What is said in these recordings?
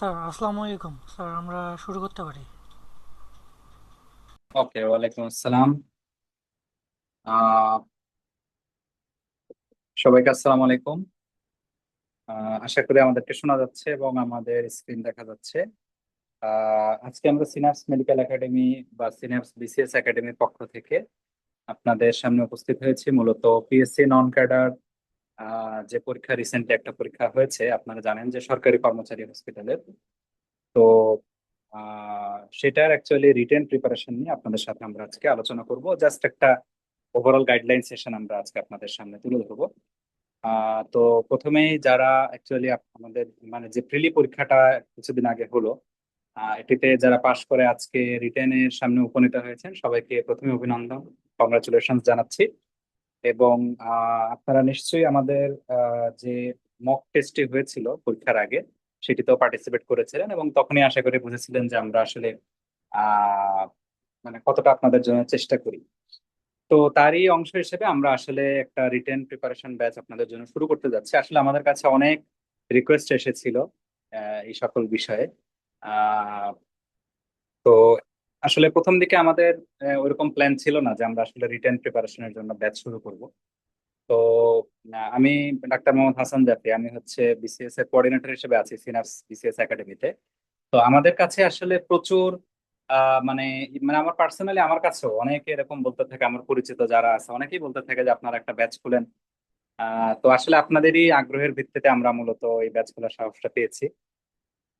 Sir আসসালামু আলাইকুম sir, আমরা শুরু করতে পারি? ওকে, ওয়ালাইকুম আসসালাম। আহ সবাইকে আসসালামু আলাইকুম। আশা করি আমাদেরকে শোনা যাচ্ছে এবং আমাদের স্ক্রিন দেখা যাচ্ছে। আজকে আমরা সিনাপস মেডিকেল একাডেমি বা সিনাপস বিসিএস একাডেমির পক্ষ থেকে আপনাদের সামনে উপস্থিত হয়েছি মূলত পিএসসি নন ক্যাডার যে পরীক্ষা রিসেন্টলি একটা পরীক্ষা হয়েছে, আপনারা জানেন যে সরকারি কর্মচারী হসপিটালের। তো সেটার অ্যাকচুয়ালি রিটেন প্রিপারেশন নিয়ে আপনাদের সাথে আমরা আজকে আলোচনা করব। জাস্ট একটা ওভারঅল গাইডলাইন সেশন আমরা আজকে আপনাদের সামনে তুলে ধরবো। তো প্রথমেই যারা অ্যাকচুয়ালি আমাদের মানে যে প্রিলি পরীক্ষাটা কিছুদিন আগে হলো, এটিতে যারা পাশ করে আজকে রিটেনের সামনে উপনীত হয়েছেন, সবাইকে প্রথমে অভিনন্দন, কংগ্রাচুলেশন জানাচ্ছি। এবং আপনারা নিশ্চয়ই আমাদের যে মক টেস্টটি হয়েছিল পরীক্ষার আগে, সেটিতেও পার্টিসিপেট করেছিলেন এবং তখনই আশা করি বুঝেছিলেন যে আমরা আসলে আহ মানে কতটা আপনাদের জন্য চেষ্টা করি। তো তারই অংশ হিসেবে আমরা আসলে একটা রিটেন প্রিপারেশন ব্যাচ আপনাদের জন্য শুরু করতে যাচ্ছি। আসলে আমাদের কাছে অনেক রিকোয়েস্ট এসেছিল এই সকল বিষয়ে। আহ, তো আসলে প্রথম দিকে আমাদের ওইরকম প্ল্যান ছিল না যে আমরা আসলে রিটেন প্রিপারেশনের জন্য ব্যাচ শুরু করব। তো আমি ডাক্তার মোহাম্মদ হাসান জাফরি, আমি হচ্ছে বিসিএস এর কোঅর্ডিনেটর হিসেবে আছি সিনাপস বিসিএস একাডেমিতে। তো আমাদের কাছে আসলে প্রচুর মানে মানে আমার পার্সোনালি আমার কাছেও অনেকে এরকম বলতে থাকে, আমার পরিচিত যারা আছে অনেকেই বলতে থাকে যে আপনারা একটা ব্যাচ খুলেন। তো আসলে আপনাদেরই আগ্রহের ভিত্তিতে আমরা মূলত এই ব্যাচ খোলার সাহসটা পেয়েছি।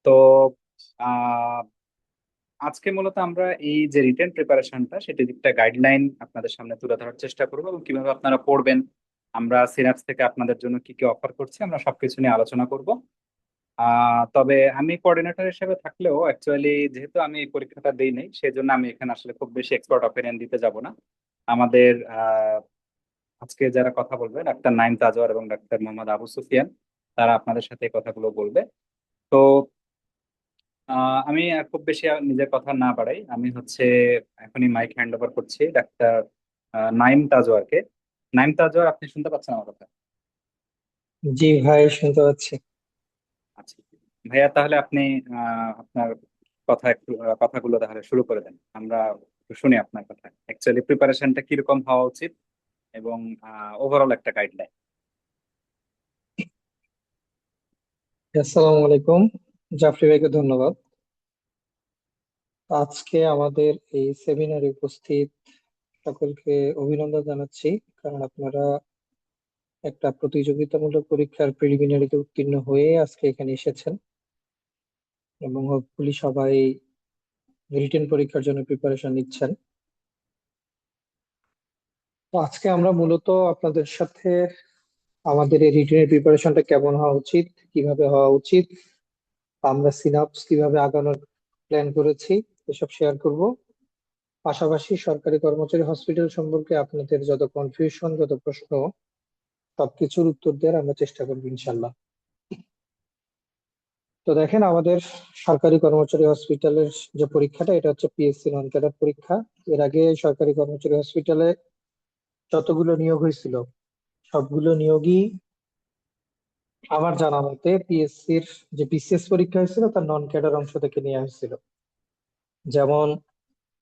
তো আহ আজকে মূলত আমরা এই যে রিটেন প্রিপারেশনটা, সেটির একটা গাইডলাইন আপনাদের সামনে তুলে ধরার চেষ্টা করবো এবং কিভাবে আপনারা পড়বেন, আমরা সিনাপস থেকে আপনাদের জন্য কি কি অফার করছি, আমরা সবকিছু নিয়ে আলোচনা করব। তবে আমি কোঅর্ডিনেটর হিসেবে থাকলেও অ্যাকচুয়ালি যেহেতু আমি এই পরীক্ষাটা দিই নাই, সেই জন্য আমি এখানে আসলে খুব বেশি এক্সপার্ট অপিনিয়ন দিতে যাব না। আমাদের আজকে যারা কথা বলবে, ডাক্তার নাইম তাজওয়ার এবং ডাক্তার মোহাম্মদ আবু সুফিয়ান, তারা আপনাদের সাথে এই কথাগুলো বলবে। তো আমি আর খুব বেশি আর নিজের কথা না বাড়াই, আমি হচ্ছে এখনই মাইক হ্যান্ড ওভার করছি ডাক্তার নাইম তাজওয়ারকে। নাইম তাজওয়ার, আপনি শুনতে পাচ্ছেন আমার কথা? জি ভাই, শুনতে পাচ্ছি। আচ্ছা ভাইয়া, তাহলে আপনি আপনার কথা একটু কথাগুলো তাহলে শুরু করে দেন, আমরা একটু শুনি আপনার কথা, অ্যাকচুয়ালি প্রিপারেশনটা কিরকম হওয়া উচিত এবং ওভারঅল একটা গাইডলাইন। আসসালামু আলাইকুম। জাফরি ভাইকে ধন্যবাদ। আজকে আমাদের এই সেমিনারে উপস্থিত সকলকে অভিনন্দন জানাচ্ছি, কারণ আপনারা একটা প্রতিযোগিতামূলক পরীক্ষার প্রিলিমিনারিতে উত্তীর্ণ হয়ে আজকে এখানে এসেছেন এবং হোপফুলি সবাই রিটেন পরীক্ষার জন্য প্রিপারেশন নিচ্ছেন। তো আজকে আমরা মূলত আপনাদের সাথে আমাদের এই রিটেনের প্রিপারেশনটা কেমন হওয়া উচিত, কিভাবে হওয়া উচিত, আমরা সিনাপস কিভাবে আগানোর প্ল্যান করেছি, এসব শেয়ার করব। পাশাপাশি সরকারি কর্মচারী হসপিটাল সম্পর্কে আপনাদের যত কনফিউশন, যত প্রশ্ন, সবকিছুর উত্তর দেওয়ার আমরা চেষ্টা করবো ইনশাল্লাহ। তো দেখেন, আমাদের সরকারি কর্মচারী হসপিটালের যে পরীক্ষাটা, এটা হচ্ছে পিএসসি নন ক্যাডার পরীক্ষা। এর আগে সরকারি কর্মচারী হসপিটালে যতগুলো নিয়োগ হয়েছিল, সবগুলো নিয়োগই আমার জানা মতে পিএসসির যে বিসিএস পরীক্ষা হয়েছিল তার নন ক্যাডার অংশ থেকে নেওয়া হয়েছিল। যেমন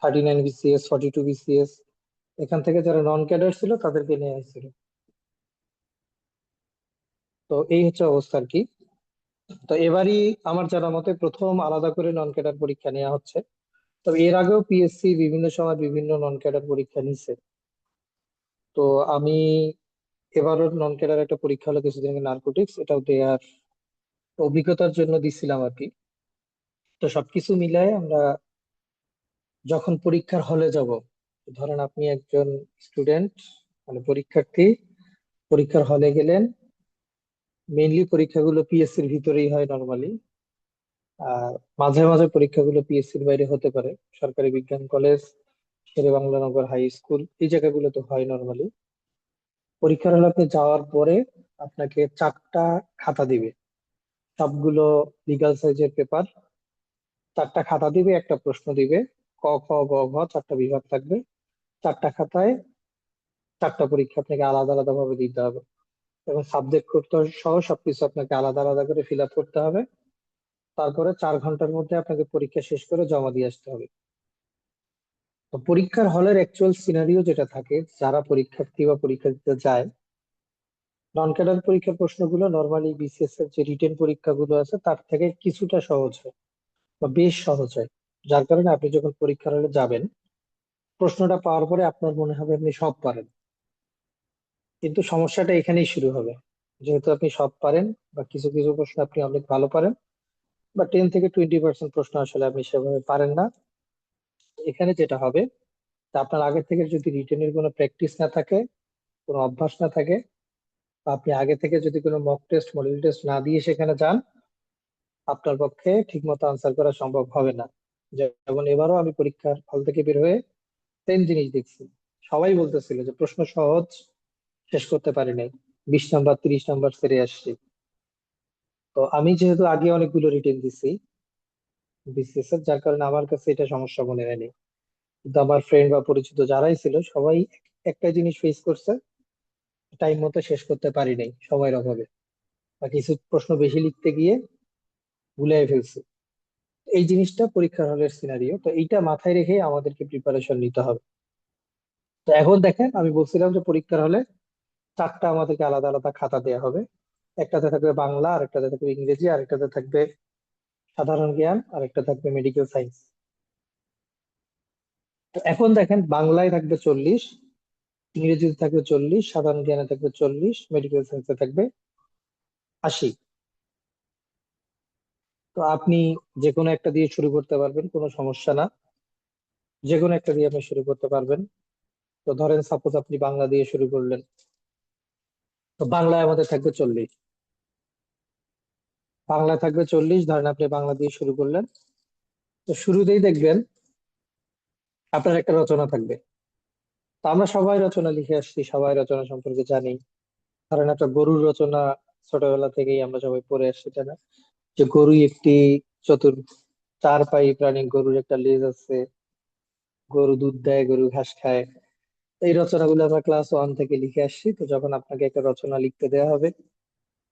39 বিসিএস, 42 বিসিএস, এখান থেকে যারা নন ক্যাডার ছিল তাদেরকে নেওয়া হয়েছিল। তো এই হচ্ছে অবস্থা আর কি। তো এবারই আমার জানা মতে প্রথম আলাদা করে নন ক্যাডার পরীক্ষা নেওয়া হচ্ছে। তবে এর আগেও পিএসসি বিভিন্ন সময় বিভিন্ন নন ক্যাডার পরীক্ষা নিছে। তো আমি এবারও নন ক্যাডার একটা পরীক্ষা হলো কিছুদিন আগে, নার্কোটিক্স, এটাও দেওয়ার অভিজ্ঞতার জন্য দিছিলাম আর কি। তো সবকিছু মিলায় আমরা যখন পরীক্ষার হলে যাব, ধরেন আপনি একজন স্টুডেন্ট, মানে পরীক্ষার্থী, পরীক্ষার হলে গেলেন। মেইনলি পরীক্ষাগুলো পিএসসির ভিতরেই হয় নর্মালি, আর মাঝে মাঝে পরীক্ষাগুলো পিএসসির বাইরে হতে পারে। সরকারি বিজ্ঞান কলেজ, শেরেবাংলা হাই স্কুল, এই জায়গাগুলো তো হয় নর্মালি। পরীক্ষার হলে আপনি যাওয়ার পরে আপনাকে 4টা খাতা দিবে, সবগুলো লিগাল সাইজের পেপার। 4টা খাতা দিবে, একটা প্রশ্ন দিবে, ক খ গ ঘ 4টা বিভাগ থাকবে। 4টা খাতায় 4টা পরীক্ষা আপনাকে আলাদা আলাদা ভাবে দিতে হবে এবং সাবজেক্ট করতে সহ সবকিছু আপনাকে আলাদা আলাদা করে ফিল আপ করতে হবে। তারপরে 4 ঘন্টার মধ্যে আপনাকে পরীক্ষা শেষ করে জমা দিয়ে আসতে হবে। তো পরীক্ষার হলের অ্যাকচুয়াল সিনারিও যেটা থাকে, যারা পরীক্ষার্থী বা পরীক্ষা দিতে যায়, নন ক্যাডার পরীক্ষার প্রশ্নগুলো নর্মালি বিসিএস এর যে রিটেন পরীক্ষাগুলো আছে তার থেকে কিছুটা সহজ হয় বা বেশ সহজ হয়। যার কারণে আপনি যখন পরীক্ষার হলে যাবেন, প্রশ্নটা পাওয়ার পরে আপনার মনে হবে আপনি সব পারেন। কিন্তু সমস্যাটা এখানেই শুরু হবে। যেহেতু আপনি সব পারেন বা কিছু কিছু প্রশ্ন আপনি অনেক ভালো পারেন, বা 10 থেকে 20% প্রশ্ন আসলে আপনি সেভাবে পারেন না, এখানে যেটা হবে, তা আপনার আগে থেকে যদি রিটেনের কোনো প্র্যাকটিস না থাকে, কোনো অভ্যাস না থাকে, বা আপনি আগে থেকে যদি কোনো মক টেস্ট মডেল টেস্ট না দিয়ে সেখানে যান, আপনার পক্ষে ঠিকমতো আনসার করা সম্ভব হবে না। যেমন এবারও আমি পরীক্ষার হল থেকে বের হয়ে সেম জিনিস দেখছি। সবাই বলতেছিল যে প্রশ্ন সহজ, শেষ করতে পারি নাই, 20 নাম্বার 30 নাম্বার সেরে আসছি। তো আমি যেহেতু আগে অনেকগুলো রিটেন দিছি বিসিএস এর, যার কারণে আমার কাছে এটা সমস্যা মনে হয়নি। কিন্তু আমার ফ্রেন্ড বা পরিচিত যারাই ছিল সবাই একটা জিনিস ফেস করছে, টাইম মতো শেষ করতে পারি নাই সময়ের অভাবে, বা কিছু প্রশ্ন বেশি লিখতে গিয়ে ভুলে ফেলছি। এই জিনিসটা পরীক্ষার হলের সিনারিও, তো এইটা মাথায় রেখে আমাদেরকে প্রিপারেশন নিতে হবে। তো এখন দেখেন, আমি বলছিলাম যে পরীক্ষার হলে 4টা আমাদেরকে আলাদা আলাদা খাতা দেওয়া হবে। একটাতে থাকবে বাংলা, আরেকটাতে থাকবে ইংরেজি, আরেকটাতে থাকবে সাধারণ জ্ঞান, আরেকটা থাকবে মেডিকেল সায়েন্স। তো এখন দেখেন, বাংলায় থাকবে 40, ইংরেজিতে থাকবে 40, সাধারণ জ্ঞানে থাকবে 40, মেডিকেল সায়েন্সে থাকবে 80। তো আপনি যে কোনো একটা দিয়ে শুরু করতে পারবেন, কোনো সমস্যা না। যে কোনো একটা দিয়ে আপনি শুরু করতে পারবেন। তো ধরেন সাপোজ আপনি বাংলা দিয়ে শুরু করলেন, তো বাংলায় আমাদের থাকবে 40। বাংলায় থাকবে 40, ধরেন আপনি বাংলা দিয়ে শুরু করলেন। তো শুরুতেই দেখবেন আপনার একটা রচনা থাকবে। তো আমরা সবাই রচনা লিখে আসছি, সবাই রচনা সম্পর্কে জানি। ধরেন একটা গরুর রচনা ছোটবেলা থেকেই আমরা সবাই পড়ে আসছি, তাই না? যে গরুই একটি চতুর 4 পাই প্রাণী, গরুর একটা লেজ আছে, গরু দুধ দেয়, গরু ঘাস খায়। এই রচনাগুলো আমরা ক্লাস 1 থেকে লিখে আসছি। তো যখন আপনাকে একটা রচনা লিখতে দেওয়া হবে,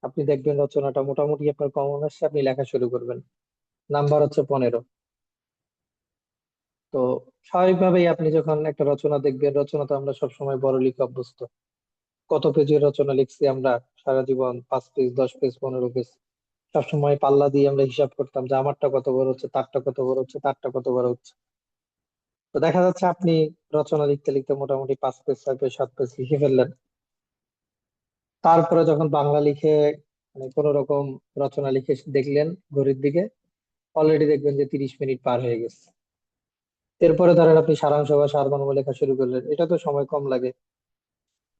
আপনি দেখবেন রচনাটা মোটামুটি আপনার কমন আসছে, আপনি লেখা শুরু করবেন। নাম্বার হচ্ছে 15। তো স্বাভাবিকভাবেই আপনি যখন একটা রচনা দেখবেন, রচনা তো আমরা সবসময় বড় লিখে অভ্যস্ত। কত পেজের রচনা লিখছি আমরা সারা জীবন, 5 পেজ, 10 পেজ, 15 পেজ। সবসময় পাল্লা দিয়ে আমরা হিসাব করতাম যে আমারটা কত বড় হচ্ছে, তারটা কত বড় হচ্ছে, তারটা কত বড় হচ্ছে। তো দেখা যাচ্ছে আপনি রচনা লিখতে লিখতে মোটামুটি 5 পেজ, 6 পেজ, 7 পেজ লিখে ফেললেন। তারপরে যখন বাংলা লিখে, মানে কোন রকম রচনা লিখে দেখলেন ঘড়ির দিকে, অলরেডি দেখবেন যে 30 মিনিট পার হয়ে গেছে। এরপরে ধরেন আপনি সারাংশ বা সারমর্ম লেখা শুরু করলেন, এটা তো সময় কম লাগে।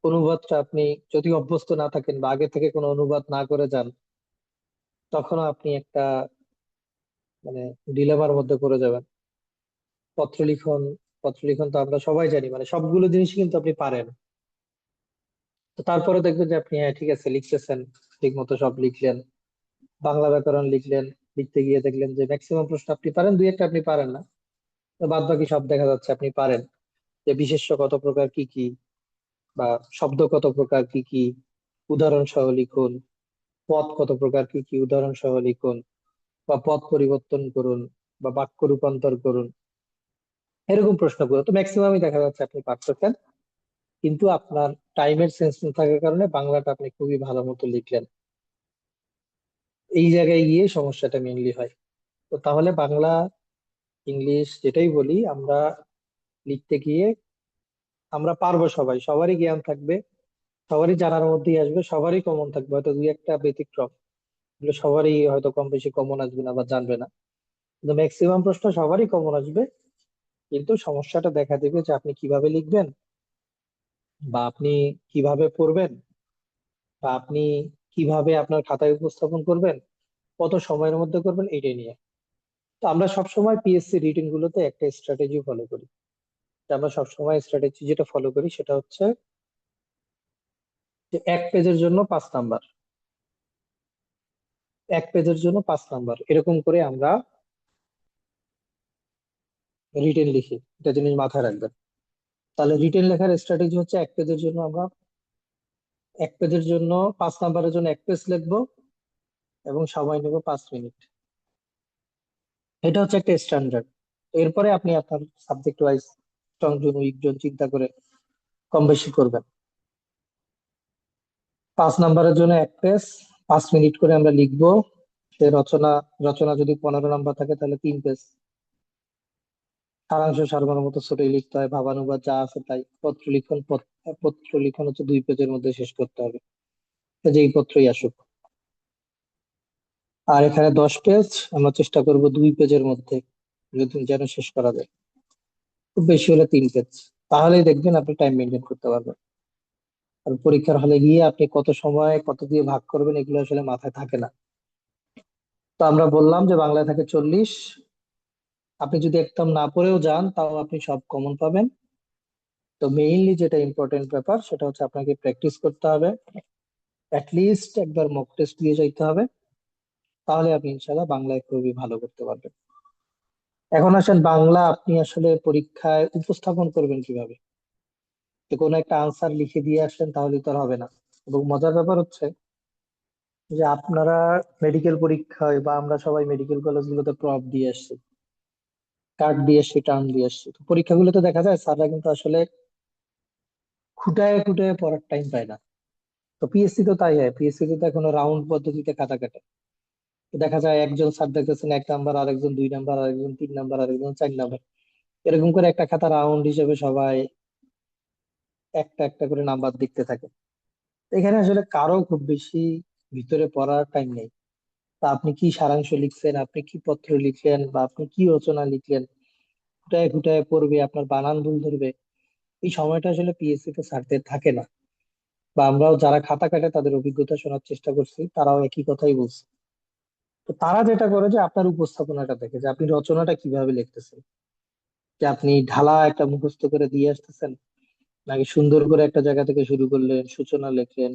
অনুবাদটা আপনি যদি অভ্যস্ত না থাকেন বা আগে থেকে কোনো অনুবাদ না করে যান, তখনও আপনি একটা মানে ডিলেমার মধ্যে পড়ে যাবেন। পত্র লিখন, পত্র লিখন তো আমরা সবাই জানি, মানে সবগুলো জিনিস কিন্তু আপনি পারেন। তো তারপরে দেখবেন যে আপনি হ্যাঁ ঠিক আছে লিখতেছেন, ঠিক মতো সব লিখলেন, বাংলা ব্যাকরণ লিখলেন। লিখতে গিয়ে দেখলেন যে ম্যাক্সিমাম প্রশ্ন আপনি পারেন, দুই একটা আপনি পারেন না। তো বাদ বাকি সব দেখা যাচ্ছে আপনি পারেন। যে বিশেষ্য কত প্রকার কি কি, বা শব্দ কত প্রকার কি কি, উদাহরণ সহ লিখুন। পদ কত প্রকার কি কি, উদাহরণ সহ লিখুন। বা পদ পরিবর্তন করুন, বা বাক্য রূপান্তর করুন। এরকম প্রশ্নগুলো তো ম্যাক্সিমামই দেখা যাচ্ছে আপনি পারতেছেন। কিন্তু আপনার টাইমের সেন্স না থাকার কারণে বাংলাটা আপনি খুবই ভালো মতো লিখলেন। এই জায়গায় গিয়ে সমস্যাটা মেনলি হয়। তো তাহলে বাংলা, ইংলিশ যেটাই বলি আমরা, লিখতে গিয়ে আমরা পারবো, সবাই, সবারই জ্ঞান থাকবে, সবারই জানার মধ্যেই আসবে, সবারই কমন থাকবে, হয়তো দুই একটা ব্যতিক্রম, এগুলো সবারই হয়তো কম বেশি কমন আসবে না বা জানবে না। কিন্তু ম্যাক্সিমাম প্রশ্ন সবারই কমন আসবে। কিন্তু সমস্যাটা দেখা দিবে যে আপনি কিভাবে লিখবেন, বা আপনি কিভাবে পড়বেন, বা আপনি কিভাবে আপনার খাতায় উপস্থাপন করবেন, কত সময়ের মধ্যে করবেন, এইটাই নিয়ে। তো আমরা সবসময় পিএসসি রিটিন গুলোতে একটা স্ট্র্যাটেজি ফলো করি। যে আমরা সবসময় স্ট্র্যাটেজি যেটা ফলো করি সেটা হচ্ছে যে 1 পেজের জন্য 5 নাম্বার, 1 পেজের জন্য 5 নাম্বার, এরকম করে আমরা রিটেন লিখি। এটা জিনিস মাথায় রাখবেন। তাহলে রিটেন লেখার স্ট্র্যাটেজি হচ্ছে 1 পেজের জন্য আমরা, 1 পেজের জন্য 5 নাম্বারের জন্য 1 পেজ লিখবো, এবং সময় নেব 5 মিনিট। এটা হচ্ছে একটা স্ট্যান্ডার্ড। এরপরে আপনি আপনার subject wise strong zone week zone চিন্তা করে কম বেশি করবেন। 5 নাম্বারের জন্য 1 পেজ, 5 মিনিট করে আমরা লিখবো। সে রচনা, রচনা যদি 15 নাম্বার থাকে তাহলে 3 পেজ। সারাংশ সারমর্ম তো ছোটই লিখতে হয়, ভাবানুবাদ যা আছে তাই। পত্র লিখন, পত্র লিখন হচ্ছে 2 পেজের মধ্যে শেষ করতে হবে, সে যেই পত্রই আসুক। আর এখানে 10 পেজ, আমরা চেষ্টা করব 2 পেজের মধ্যে যদি যেন শেষ করা যায়, খুব বেশি হলে 3 পেজ। তাহলেই দেখবেন আপনি টাইম মেনটেন করতে পারবেন। আর পরীক্ষার হলে গিয়ে আপনি কত সময় কত দিয়ে ভাগ করবেন এগুলো আসলে মাথায় থাকে না। তো আমরা বললাম যে বাংলায় থাকে 40। আপনি যদি একদম না পড়েও যান তাও আপনি সব কমন পাবেন। তো মেইনলি যেটা ইম্পর্টেন্ট ব্যাপার সেটা হচ্ছে আপনাকে প্র্যাকটিস করতে হবে, লিস্ট একবার মক টেস্ট দিয়ে যাইতে হবে। তাহলে আপনি ইনশাল্লাহ বাংলায় খুবই ভালো করতে পারবেন। এখন আসেন, বাংলা আপনি আসলে পরীক্ষায় উপস্থাপন করবেন কিভাবে? তো কোনো একটা আনসার লিখে দিয়ে আসেন তাহলে তো আর হবে না। এবং মজার ব্যাপার হচ্ছে যে আপনারা মেডিকেল পরীক্ষায় বা আমরা সবাই মেডিকেল কলেজগুলোতে প্রপ দিয়ে আসছি, কার্ড দিয়ে আসছি, টার্ম দিয়ে আসছি। তো পরীক্ষাগুলোতে দেখা যায় স্যাররা কিন্তু আসলে খুঁটায় খুঁটায় পড়ার টাইম পায় না। তো পিএসসি তো তাই হয়, পিএসসি তো এখনো রাউন্ড পদ্ধতিতে খাতা কাটে। তো দেখা যায় একজন স্যার দেখতেছেন 1 নাম্বার, আরেকজন 2 নাম্বার, আরেকজন 3 নাম্বার, আরেকজন 4 নাম্বার, এরকম করে একটা খাতা রাউন্ড হিসেবে সবাই একটা একটা করে নাম্বার দেখতে থাকে। এখানে আসলে কারো খুব বেশি ভিতরে পড়ার টাইম নেই। তা আপনি কি সারাংশ লিখছেন, আপনি কি পত্র লিখলেন, বা আপনি কি রচনা লিখলেন, খুঁটায় খুঁটায় পড়বে, আপনার বানান ভুল ধরবে, এই সময়টা আসলে পিএসসি তে স্যারদের থাকে না। বা আমরাও যারা খাতা কাটে তাদের অভিজ্ঞতা শোনার চেষ্টা করছি, তারাও একই কথাই বলছে। তো তারা যেটা করে যে আপনার উপস্থাপনাটা দেখে, যে আপনি রচনাটা কিভাবে লিখতেছেন, যে আপনি ঢালা একটা মুখস্থ করে দিয়ে আসতেছেন, নাকি সুন্দর করে একটা জায়গা থেকে শুরু করলেন, সূচনা লিখলেন,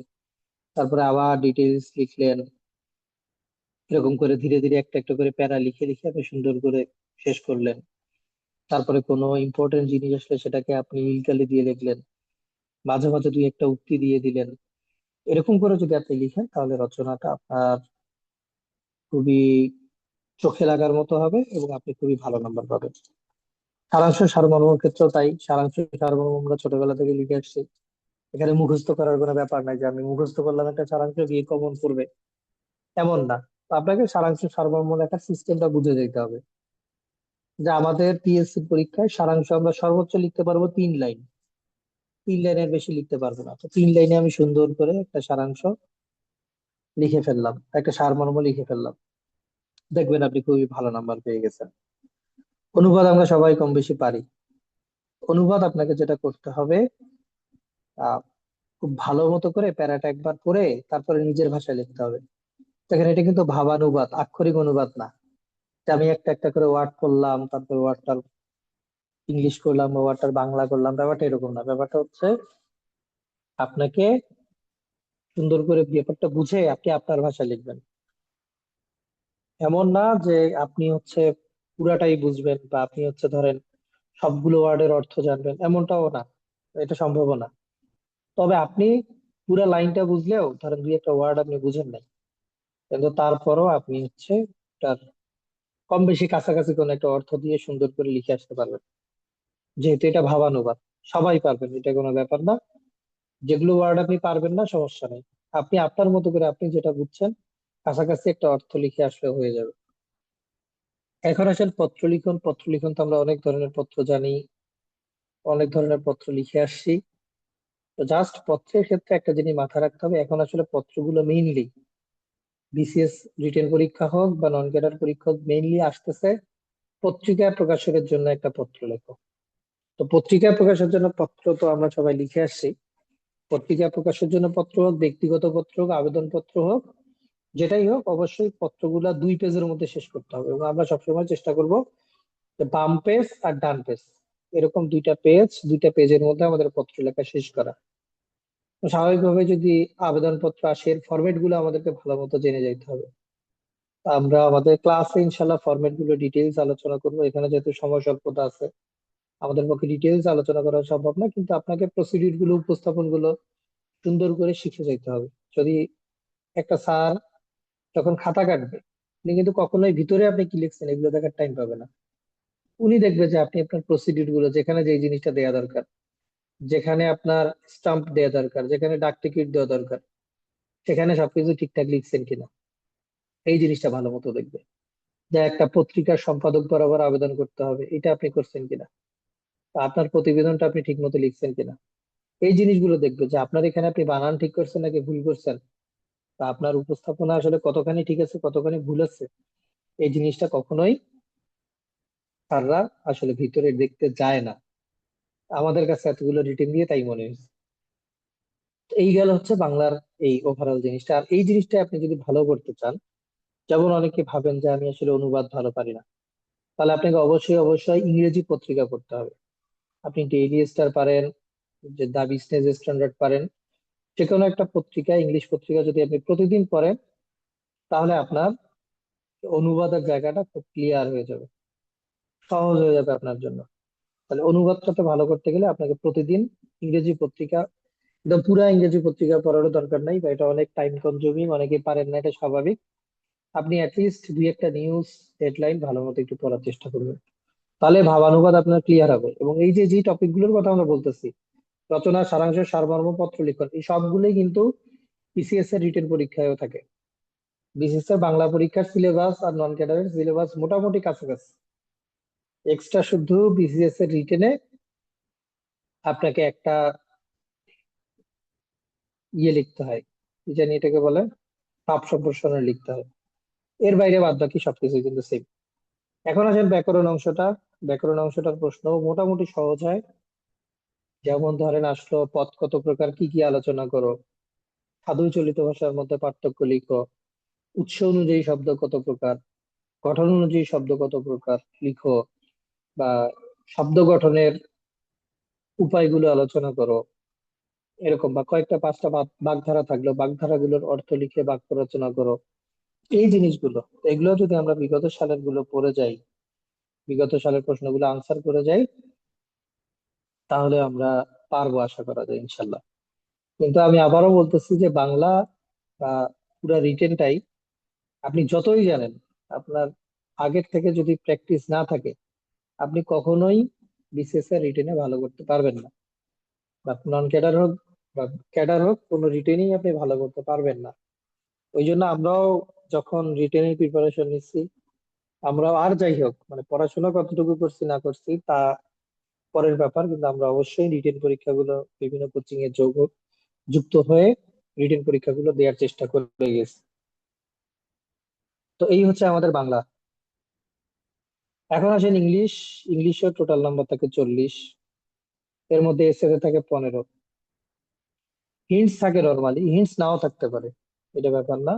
তারপরে আবার ডিটেইলস লিখলেন, এরকম করে ধীরে ধীরে একটা একটা করে প্যারা লিখে লিখে আপনি সুন্দর করে শেষ করলেন। তারপরে কোনো ইম্পর্টেন্ট জিনিস আসলে সেটাকে আপনি ইলকালি দিয়ে লিখলেন, মাঝে মাঝে 2 একটা উক্তি দিয়ে দিলেন। এরকম করে যদি আপনি লিখেন তাহলে রচনাটা আপনার খুবই চোখে লাগার মতো হবে এবং আপনি খুবই ভালো নাম্বার পাবেন। সারাংশ সারমর্মের ক্ষেত্রেও তাই, সারাংশ সারমর্ম আমরা ছোটবেলা থেকে লিখে আসছি। এখানে মুখস্থ করার কোনো ব্যাপার নাই যে আমি মুখস্থ করলাম একটা সারাংশ গিয়ে কমন পড়বে, এমন না। তো আপনাকে সারাংশ সারমর্ম লেখার সিস্টেমটা বুঝে যেতে হবে। যে আমাদের পিএসসি পরীক্ষায় সারাংশ আমরা সর্বোচ্চ লিখতে পারবো 3 লাইন, 3 লাইনের বেশি লিখতে পারবো না। তো 3 লাইনে আমি সুন্দর করে একটা সারাংশ লিখে ফেললাম, একটা সারমর্ম লিখে ফেললাম, দেখবেন আপনি খুবই ভালো নাম্বার পেয়ে গেছেন। অনুবাদ আমরা সবাই কম বেশি পারি। অনুবাদ আপনাকে যেটা করতে হবে, আহ খুব ভালো মতো করে প্যারাটা একবার পড়ে তারপরে নিজের ভাষায় লিখতে হবে। দেখেন এটা কিন্তু ভাবানুবাদ, আক্ষরিক অনুবাদ না, যে আমি একটা একটা করে ওয়ার্ড পড়লাম, তারপর ওয়ার্ডটার ইংলিশ করলাম বা ওয়ার্ডটার বাংলা করলাম, ব্যাপারটা এরকম না। ব্যাপারটা হচ্ছে আপনাকে সুন্দর করে ব্যাপারটা বুঝে আপনি আপনার ভাষায় লিখবেন। এমন না যে আপনি হচ্ছে পুরাটাই বুঝবেন বা আপনি হচ্ছে ধরেন সবগুলো ওয়ার্ডের অর্থ জানবেন, এমনটাও না, এটা সম্ভব না। তবে আপনি পুরা লাইনটা বুঝলেও ধরেন 2 একটা ওয়ার্ড আপনি বুঝেন নাই, কিন্তু তারপরও আপনি হচ্ছে তার কম বেশি কাছাকাছি কোনো একটা অর্থ দিয়ে সুন্দর করে লিখে আসতে পারবেন। যেহেতু এটা ভাবানুবাদ, সবাই পারবেন, এটা কোনো ব্যাপার না। যেগুলো ওয়ার্ড আপনি পারবেন না সমস্যা নেই, আপনি আপনার মতো করে আপনি যেটা বুঝছেন কাছাকাছি একটা অর্থ লিখে আসলে হয়ে যাবে। এখন আসেন পত্র লিখন। পত্র লিখন তো আমরা অনেক ধরনের পত্র জানি, অনেক ধরনের পত্র লিখে আসছি। তো জাস্ট পত্রের ক্ষেত্রে একটা জিনিস মাথায় রাখতে হবে, এখন আসলে পত্রগুলো মেইনলি বিসিএস রিটেন পরীক্ষা হোক বা নন ক্যাডার পরীক্ষা হোক, মেইনলি আসতেছে পত্রিকা প্রকাশনের জন্য একটা পত্র লেখো। তো পত্রিকা প্রকাশের জন্য পত্র তো আমরা সবাই লিখে আসছি। পত্রিকা প্রকাশের জন্য পত্র হোক, ব্যক্তিগত পত্র হোক, আবেদন পত্র হোক, যেটাই হোক, অবশ্যই পত্রগুলা 2 পেজের মধ্যে শেষ করতে হবে। এবং আমরা সবসময় চেষ্টা করব যে বাম পেজ আর ডান পেজ এরকম 2টা পেজ, 2টা পেজের মধ্যে আমাদের পত্র লেখা শেষ করা। তো স্বাভাবিকভাবে যদি আবেদন পত্র আসে, এর ফরম্যাট গুলো আমাদেরকে ভালো মতো জেনে যেতে হবে। তা আমরা আমাদের ক্লাসে ইনশাল্লাহ ফরম্যাট গুলো ডিটেইলস আলোচনা করবো। এখানে যেহেতু সময় স্বল্পতা আছে, আমাদের পক্ষে ডিটেইলস আলোচনা করা সম্ভব না, কিন্তু আপনাকে প্রসিডিউর গুলো, উপস্থাপন গুলো সুন্দর করে শিখে যেতে হবে। যদি একটা স্যার যখন খাতা কাটবে উনি কিন্তু কখনোই ভিতরে আপনি কি লিখছেন এগুলো দেখার টাইম পাবে না। উনি দেখবে যে আপনি আপনার প্রসিডিউর গুলো, যেখানে যে জিনিসটা দেওয়া দরকার, যেখানে আপনার স্টাম্প দেওয়া দরকার, যেখানে ডাক টিকিট দেওয়া দরকার, সেখানে সবকিছু ঠিকঠাক লিখছেন কিনা এই জিনিসটা ভালো মতো দেখবে। যে একটা পত্রিকার সম্পাদক বরাবর আবেদন করতে হবে, এটা আপনি করছেন কিনা, বা আপনার প্রতিবেদনটা আপনি ঠিক মতো লিখছেন কিনা, এই জিনিসগুলো দেখবে। যে আপনার এখানে আপনি বানান ঠিক করছেন নাকি ভুল করছেন, বা আপনার উপস্থাপনা আসলে কতখানি ঠিক আছে কতখানি ভুল আছে, এই জিনিসটা কখনোই স্যাররা আসলে ভিতরে দেখতে যায় না। আমাদের কাছে এতগুলো রিটেন দিয়ে তাই মনে হয়েছে। তো এই গেল হচ্ছে বাংলার এই ওভারঅল জিনিসটা। আর এই জিনিসটা আপনি যদি ভালো করতে চান, যেমন অনেকে ভাবেন যে আমি আসলে অনুবাদ ভালো পারি না, তাহলে আপনাকে অবশ্যই অবশ্যই ইংরেজি পত্রিকা পড়তে হবে। আপনি ডেইলি স্টার পারেন, যে দা বিজনেস স্ট্যান্ডার্ড পারেন, যে কোনো একটা পত্রিকা, ইংলিশ পত্রিকা যদি আপনি প্রতিদিন পড়েন, তাহলে আপনার অনুবাদের জায়গাটা খুব ক্লিয়ার হয়ে যাবে, সহজ হয়ে যাবে আপনার জন্য। তাহলে অনুবাদটাতে ভালো করতে গেলে আপনাকে প্রতিদিন ইংরেজি পত্রিকা, একদম পুরা ইংরেজি পত্রিকা পড়ারও দরকার নাই, বা এটা অনেক টাইম কনজিউমিং, অনেকে পারেন না, এটা স্বাভাবিক। আপনি অ্যাটলিস্ট দুই একটা নিউজ হেডলাইন ভালো মতো একটু পড়ার চেষ্টা করবেন, তাহলে ভাবানুবাদ আপনার ক্লিয়ার হবে। এবং এই যে যে টপিক গুলোর কথা আমরা বলতেছি, রচনা, সারাংশ, সারমর্ম, পত্র লিখন, এই সবগুলোই কিন্তু বিসিএস এর রিটেন পরীক্ষায়ও থাকে। বিসিএস এর বাংলা পরীক্ষার সিলেবাস আর নন ক্যাডারের সিলেবাস মোটামুটি কাছাকাছি। এক্সট্রা শুধু বিসিএস এর রিটেনে আপনাকে একটা লিখতে হয়, কি জানি এটাকে বলে, ভাব সম্প্রসারণ লিখতে হয়। এর বাইরে বাদ বাকি সবকিছু কিন্তু সেম। এখন আসেন ব্যাকরণ অংশটা। ব্যাকরণ অংশটার প্রশ্ন মোটামুটি সহজ হয়। যেমন ধরেন আসলো, পদ কত প্রকার, কি কি আলোচনা করো, সাধু চলিত ভাষার মধ্যে পার্থক্য লিখো, উৎস অনুযায়ী শব্দ কত প্রকার, গঠন অনুযায়ী শব্দ কত প্রকার লিখো, বা শব্দ গঠনের উপায়গুলো আলোচনা করো, এরকম। বা কয়েকটা পাঁচটা বাগধারা থাকলো, বাগধারাগুলোর অর্থ লিখে বাক্য রচনা করো। এই জিনিসগুলো, এগুলো যদি আমরা বিগত সালের গুলো পড়ে যাই, বিগত সালের প্রশ্নগুলো আনসার করে যাই, তাহলে আমরা পারবো আশা করা যায় ইনশাল্লাহ। কিন্তু আমি আবারও বলতেছি যে বাংলা বা পুরা রিটেনটাই আপনি যতই জানেন, আপনার আগের থেকে যদি প্র্যাকটিস না থাকে, আপনি কখনোই বিসিএস এর রিটেনে ভালো করতে পারবেন না। বা নন ক্যাডার হোক বা ক্যাডার হোক, কোনো রিটেনই আপনি ভালো করতে পারবেন না। ওই জন্য আমরাও যখন রিটেনের প্রিপারেশন নিচ্ছি, আমরাও, আর যাই হোক মানে পড়াশোনা কতটুকু করছি না করছি তা পরের ব্যাপার, কিন্তু আমরা অবশ্যই রিটেন পরীক্ষাগুলো বিভিন্ন কোচিং এ যুক্ত হয়ে রিটেন পরীক্ষাগুলো দেওয়ার চেষ্টা করে গেছি। তো এই হচ্ছে আমাদের বাংলা। এখন আসেন ইংলিশ। ইংলিশের টোটাল নাম্বার থাকে 40, এর মধ্যে এসএতে থাকে 15। হিন্টস থাকে, নর্মালি হিন্টস নাও থাকতে পারে, এটা ব্যাপার না।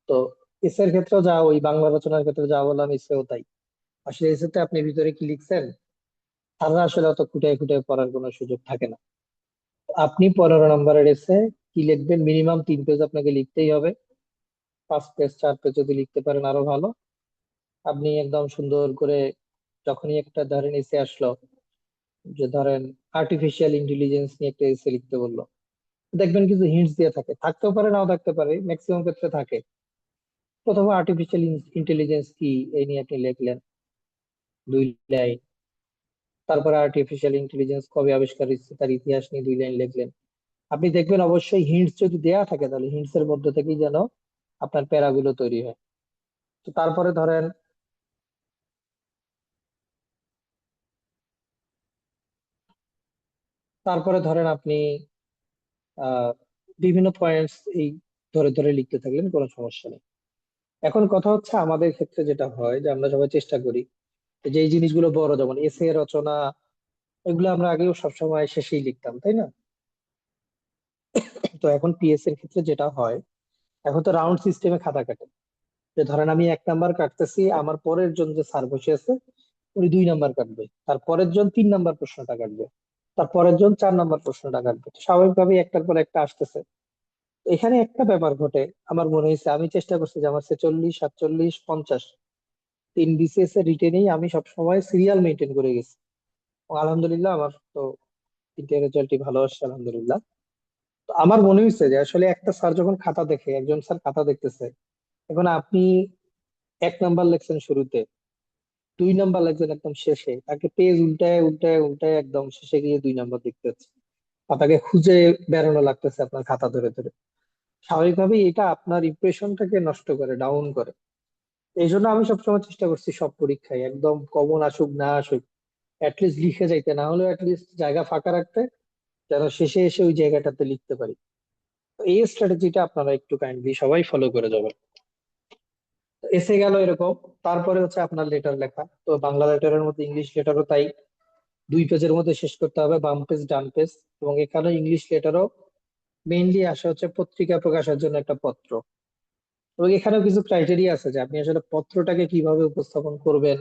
তো এসের ক্ষেত্রেও যা, ওই বাংলা রচনার ক্ষেত্রে যা বললাম, এসেও তাই। আসলে এসেতে আপনি ভিতরে কি লিখছেন, তারা আসলে অত খুঁটিয়ে খুঁটিয়ে পড়ার কোনো সুযোগ থাকে না। আপনি 15 নম্বরের এসে কি লিখবেন, মিনিমাম 3 পেজ আপনাকে লিখতেই হবে। 5 পেজ 4 পেজ যদি লিখতে পারেন আরো ভালো। আপনি একদম সুন্দর করে, যখনই একটা ধরেন এসে আসলো, যে ধরেন আর্টিফিশিয়াল ইন্টেলিজেন্স নিয়ে একটা এসে লিখতে বললো, দেখবেন কিছু হিন্টস দিয়ে থাকে, থাকতেও পারে নাও থাকতে পারে, ম্যাক্সিমাম ক্ষেত্রে থাকে। প্রথমে আর্টিফিশিয়াল ইন্টেলিজেন্স কি এই নিয়ে আপনি লিখলেন 2 লাইন। তারপরে আর্টিফিশিয়াল ইন্টেলিজেন্স কবে আবিষ্কার হয়েছে তার ইতিহাস নিয়ে 2 লাইন লিখলেন। আপনি দেখবেন অবশ্যই হিন্টস যদি দেয়া থাকে, তাহলে হিন্টস এর মধ্যে থেকেই যেন আপনার প্যারাগুলো তৈরি হয়। তো তারপরে ধরেন আপনি বিভিন্ন পয়েন্টস এই ধরে ধরে লিখতে থাকলেন, কোনো সমস্যা নেই। এখন কথা হচ্ছে আমাদের ক্ষেত্রে যেটা হয়, যে আমরা সবাই চেষ্টা করি যে এই জিনিসগুলো বড়, যেমন এসে রচনা, এগুলো আমরা আগেও সবসময় শেষেই লিখতাম, তাই না? তো এখন পিএস এর ক্ষেত্রে যেটা হয়, এখন তো রাউন্ড সিস্টেমে খাতা কাটে। যে ধরেন আমি 1 নাম্বার কাটতেছি, আমার পরের জন যে স্যার বসে আছে উনি 2 নাম্বার কাটবে, তার পরের জন 3 নাম্বার প্রশ্নটা কাটবে, তার পরের জন 4 নাম্বার প্রশ্নটা কাটবে। তো স্বাভাবিকভাবেই একটার পর একটা আসতেছে। এখানে একটা ব্যাপার ঘটে, আমার মনে হয়েছে, আমি চেষ্টা করছি যে আমার 46, 47, 50 তিন বিসিএস এর রিটেনেই আমি সবসময় সিরিয়াল মেনটেন করে গেছি। এবং আলহামদুলিল্লাহ আমার তো 3টে রেজাল্টই ভালো আসছে আলহামদুলিল্লাহ। তো আমার মনে হয়েছে যে আসলে একটা স্যার যখন খাতা দেখে, একজন স্যার খাতা দেখতেছে, এখন আপনি 1 নাম্বার লেখছেন শুরুতে, 2 নাম্বার লেখছেন একদম শেষে, তাকে পেজ উল্টায় উল্টায় উল্টায় একদম শেষে গিয়ে 2 নাম্বার দেখতে হচ্ছে, বা তাকে খুঁজে বেড়ানো লাগতেছে আপনার খাতা ধরে ধরে। স্বাভাবিকভাবেই এটা আপনার ইমপ্রেশনটাকে নষ্ট করে, ডাউন করে। এই জন্য আমি সবসময় চেষ্টা করছি সব পরীক্ষায় একদম কমন আসুক না আসুক অ্যাটলিস্ট লিখে যাইতে, না হলেও অ্যাটলিস্ট জায়গা ফাঁকা রাখতে, যেন শেষে এসে ওই জায়গাটাতে লিখতে পারি। তো এই স্ট্র্যাটেজিটা আপনারা একটু কাইন্ডলি সবাই ফলো করে যাবেন। এসে গেল এরকম। তারপরে হচ্ছে আপনার লেটার লেখা, তো বাংলা লেটারের মধ্যে ইংলিশ লেটারও তাই, 2 পেজের মধ্যে শেষ করতে হবে, বাম পেজ ডান পেজ। এবং এখানে ইংলিশ লেটারও মেইনলি আসে হচ্ছে পত্রিকা প্রকাশের জন্য একটা পত্র। এবং এখানেও কিছু ক্রাইটেরিয়া আছে যে আপনি আসলে পত্রটাকে কিভাবে উপস্থাপন করবেন।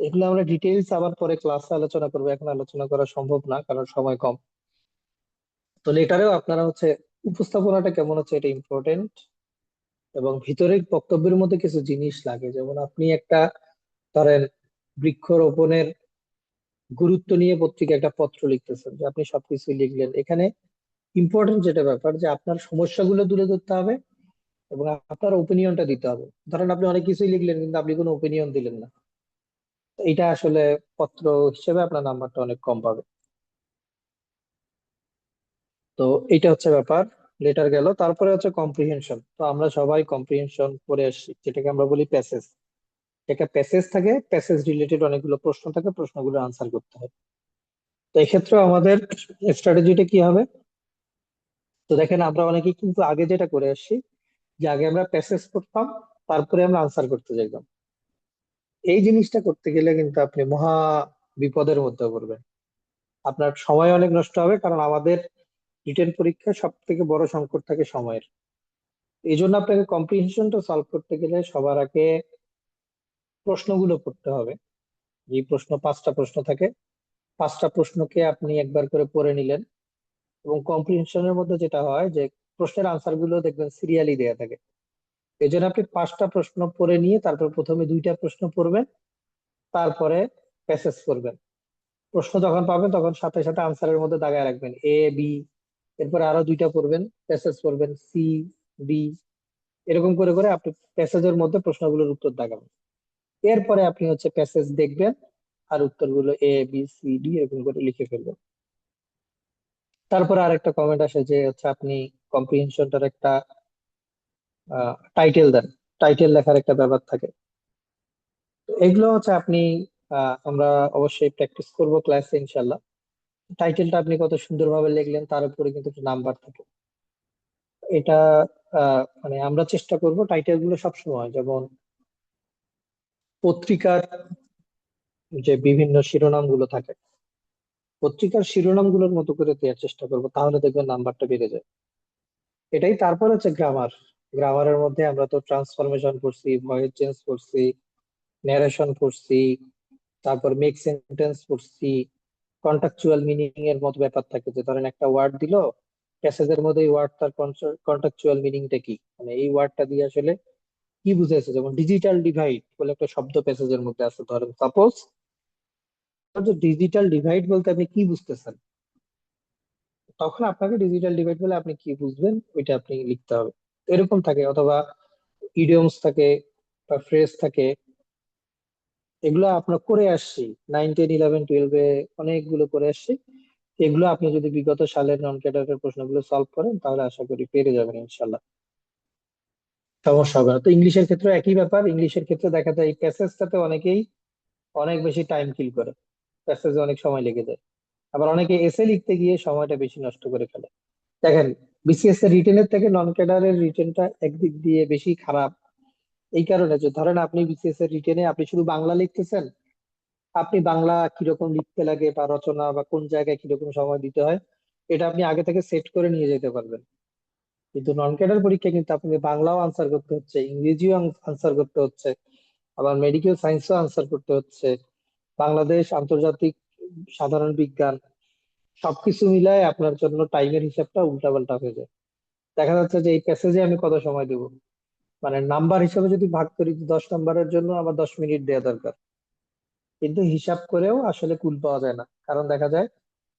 এগুলো আমরা ডিটেইলস আবার পরে ক্লাসে আলোচনা করবো, এখন আলোচনা করা সম্ভব না কারণ সময় কম। তো লেটারেও আপনারা হচ্ছে উপস্থাপনাটা কেমন হচ্ছে এটা ইম্পর্টেন্ট। এবং ভিতরের বক্তব্যের মধ্যে কিছু জিনিস লাগে, যেমন আপনি একটা ধরেন বৃক্ষরোপণের গুরুত্ব নিয়ে পত্রিকা একটা পত্র লিখতেছেন, যে আপনি সবকিছু লিখলেন, এখানে ইম্পর্টেন্ট যেটা ব্যাপার যে আপনার সমস্যাগুলো তুলে ধরতে হবে এবং আপনার ওপিনিয়নটা দিতে হবে। ধরেন আপনি অনেক কিছুই লিখলেন কিন্তু আপনি কোনো ওপিনিয়ন দিলেন না, তো এটা আসলে পত্র হিসেবে আপনার নাম্বারটা অনেক কম পাবে। তো এইটা হচ্ছে ব্যাপার। লেটার গেল, তারপরে হচ্ছে কম্প্রিহেনশন। তো আমরা সবাই কম্প্রিহেনশন করে আসছি, যেটাকে আমরা বলি প্যাসেজ। একটা প্যাসেজ থাকে, প্যাসেজ রিলেটেড অনেকগুলো প্রশ্ন থাকে, প্রশ্নগুলো আনসার করতে হয়। তো এক্ষেত্রে আমাদের স্ট্র্যাটেজিটা কি হবে? তো দেখেন আমরা অনেকেই কিন্তু আগে যেটা করে আসছি, যে আগে আমরা প্যাসেজ করতাম, তারপরে আমরা আনসার করতে যাইতাম। এই জিনিসটা করতে গেলে কিন্তু আপনি মহা বিপদের মধ্যে পড়বেন। আপনার সময় অনেক নষ্ট হবে, কারণ আমাদের রিটেন পরীক্ষায় সব থেকে বড় সংকট থাকে সময়ের। এই জন্য আপনাকে কম্প্রিহেনশনটা সলভ করতে গেলে সবার আগে প্রশ্নগুলো পড়তে হবে। এই প্রশ্ন 5টা প্রশ্ন থাকে, 5টা প্রশ্নকে আপনি একবার করে পড়ে নিলেন। এবং কম্প্রিহেনশনের মধ্যে যেটা হয় যে প্রশ্নের আনসার গুলো দেখবেন সিরিয়ালি দেয়া থাকে। এই জন্য আপনি 5টা প্রশ্ন পড়ে নিয়ে তারপর প্রথমে 2টা প্রশ্ন পড়বেন, তারপরে প্যাসেজ করবেন। প্রশ্ন যখন পাবেন তখন সাথে সাথে আনসারের মধ্যে দাগায় রাখবেন এ বি, এরপরে আরো 2টা পড়বেন, প্যাসেজ করবেন সি ডি। এরকম করে করে আপনি প্যাসেজের মধ্যে প্রশ্নগুলোর উত্তর দাগাবেন। এরপরে আপনি হচ্ছে প্যাসেজ দেখবেন আর উত্তরগুলো A B C D এরকম করে লিখে ফেলবেন। তারপরে আরেকটা কমেন্ট আসে যে হচ্ছে আপনি কম্প্রিহেনশনটার একটা টাইটেল দেন, টাইটেল লেখার একটা ব্যাপার থাকে। তো এগুলো হচ্ছে আপনি আমরা অবশ্যই প্র্যাকটিস করব ক্লাসে ইনশাল্লাহ। টাইটেলটা আপনি কত সুন্দরভাবে লিখলেন তার উপরে কিন্তু একটা নাম্বার থাকে। এটা মানে আমরা চেষ্টা করব টাইটেল গুলো সবসময়, যেমন পত্রিকার যে বিভিন্ন শিরোনাম গুলো থাকে, পত্রিকার শিরোনাম গুলোর মতো করে দেওয়ার চেষ্টা করব, তাহলে দেখবেন নাম্বারটা বেড়ে যায়। এটাই। তারপর হচ্ছে গ্রামার। গ্রামারের মধ্যে আমরা তো ট্রান্সফরমেশন করছি, ভয়েস চেঞ্জ করছি, ন্যারেশন করছি, তারপর মেক সেন্টেন্স করছি। কন্টাকচুয়াল মিনিং এর মতো ব্যাপার থাকে, যে ধরেন একটা ওয়ার্ড দিল প্যাসেজের মধ্যে, এই ওয়ার্ড তার কন্টাকচুয়াল মিনিংটা কি, মানে এই ওয়ার্ডটা দিয়ে আসলে কি বুঝাইছে। যেমন ডিজিটাল ডিভাইড বলে একটা শব্দ প্যাসেজের মধ্যে আছে, ধরেন সাপোজ ডিজিটাল ডিভাইড বলতে আপনি কি বুঝতেছেন, তখন আপনাকে ডিজিটাল ডিভাইড বলে আপনি কি বুঝবেন ওইটা আপনি লিখতে হবে। এরকম থাকে। অথবা ইডিয়মস থাকে বা ফ্রেজ থাকে, এগুলো আমরা করে আসছি 9 10 11 12-এ, অনেকগুলো করে আসছি। এগুলো আপনি যদি বিগত সালের নন ক্যাডারের প্রশ্নগুলো সলভ করেন তাহলে আশা করি পেরে যাবেন ইনশাল্লাহ, সমস্যা হবে না। তো ইংলিশের ক্ষেত্রে একই ব্যাপার। ইংলিশের ক্ষেত্রে দেখা যায় এই প্যাসেজটাতে অনেকেই অনেক বেশি টাইম কিল করে, প্যাসেজে অনেক সময় লেগে যায়। আবার অনেকে এসে লিখতে গিয়ে সময়টা বেশি নষ্ট করে ফেলে। দেখেন, বিসিএস এর রিটেনের থেকে নন ক্যাডারের রিটেনটা একদিক দিয়ে বেশি খারাপ। এই কারণে যে ধরেন আপনি বিসিএস এর রিটেনে আপনি শুধু বাংলা লিখতেছেন, আপনি বাংলা কিরকম লিখতে লাগে বা রচনা বা কোন জায়গায় কিরকম সময় দিতে হয় এটা আপনি আগে থেকে সেট করে নিয়ে যেতে পারবেন। কিন্তু নন ক্যাডার পরীক্ষায় কিন্তু আপনাকে বাংলাও আনসার করতে হচ্ছে, ইংরেজিও আনসার করতে হচ্ছে, আবার মেডিকেল সায়েন্সও আনসার করতে হচ্ছে, বাংলাদেশ আন্তর্জাতিক সাধারণ বিজ্ঞান, সবকিছু মিলায় আপনার জন্য টাইমের হিসাবটা উল্টাপাল্টা হয়ে যায়। দেখা যাচ্ছে যে এই প্যাসেজে আমি কত সময় দেবো, মানে নাম্বার হিসেবে যদি ভাগ করি 10 নাম্বারের জন্য আমার 10 মিনিট দেওয়া দরকার, কিন্তু হিসাব করেও আসলে কুল পাওয়া যায় না, কারণ দেখা যায়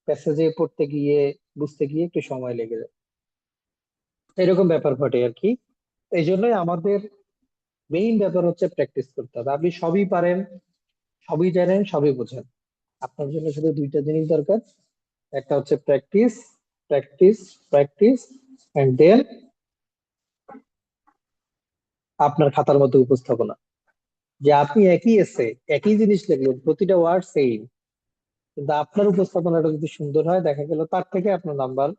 প্যাসেজে পড়তে গিয়ে বুঝতে গিয়ে একটু সময় লেগে যায়। এরকম ব্যাপার ঘটে আর কি। এই জন্যই আমাদের মেইন ব্যাপার হচ্ছে প্র্যাকটিস করতে হবে। আপনি সবই পারেন, সবই জানেন, সবই বোঝেন, আপনার জন্য শুধু দুইটা জিনিস দরকার। একটা হচ্ছে practice, practice, practice, and then আপনার খাতার মধ্যে উপস্থাপনা। যে আপনি একই এসে একই জিনিস লিখলেন, প্রতিটা ওয়ার্ড সেম, কিন্তু আপনার উপস্থাপনাটা যদি সুন্দর হয়, দেখা গেল তার থেকে আপনার নাম্বার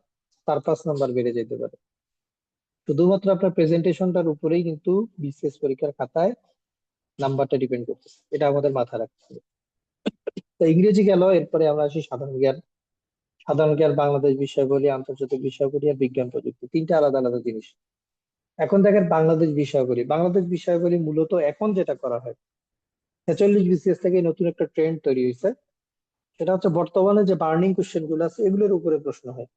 4-5 নাম্বার বেড়ে যেতে পারে। শুধুমাত্র আপনার প্রেজেন্টেশনটার উপরেই কিন্তু বিসিএস পরীক্ষার খাতায় নাম্বারটা ডিপেন্ড করতেছে, এটা আমাদের মাথায় রাখতে হবে। তো ইংরেজি গেল, এরপরে আমরা আসি সাধারণ জ্ঞান। সাধারণ জ্ঞান বাংলাদেশ বিষয়াবলী, আন্তর্জাতিক বিষয়াবলী আর বিজ্ঞান প্রযুক্তি, তিনটা আলাদা আলাদা জিনিস। এখন দেখেন বাংলাদেশ বিষয়াবলী, বাংলাদেশ বিষয়াবলী মূলত এখন যেটা করা হয়, 46 বিসিএস থেকে নতুন একটা ট্রেন্ড তৈরি হয়েছে। সেটা হচ্ছে বর্তমানে যে বার্নিং কোশ্চেন গুলো আছে এগুলোর উপরে প্রশ্ন হয়।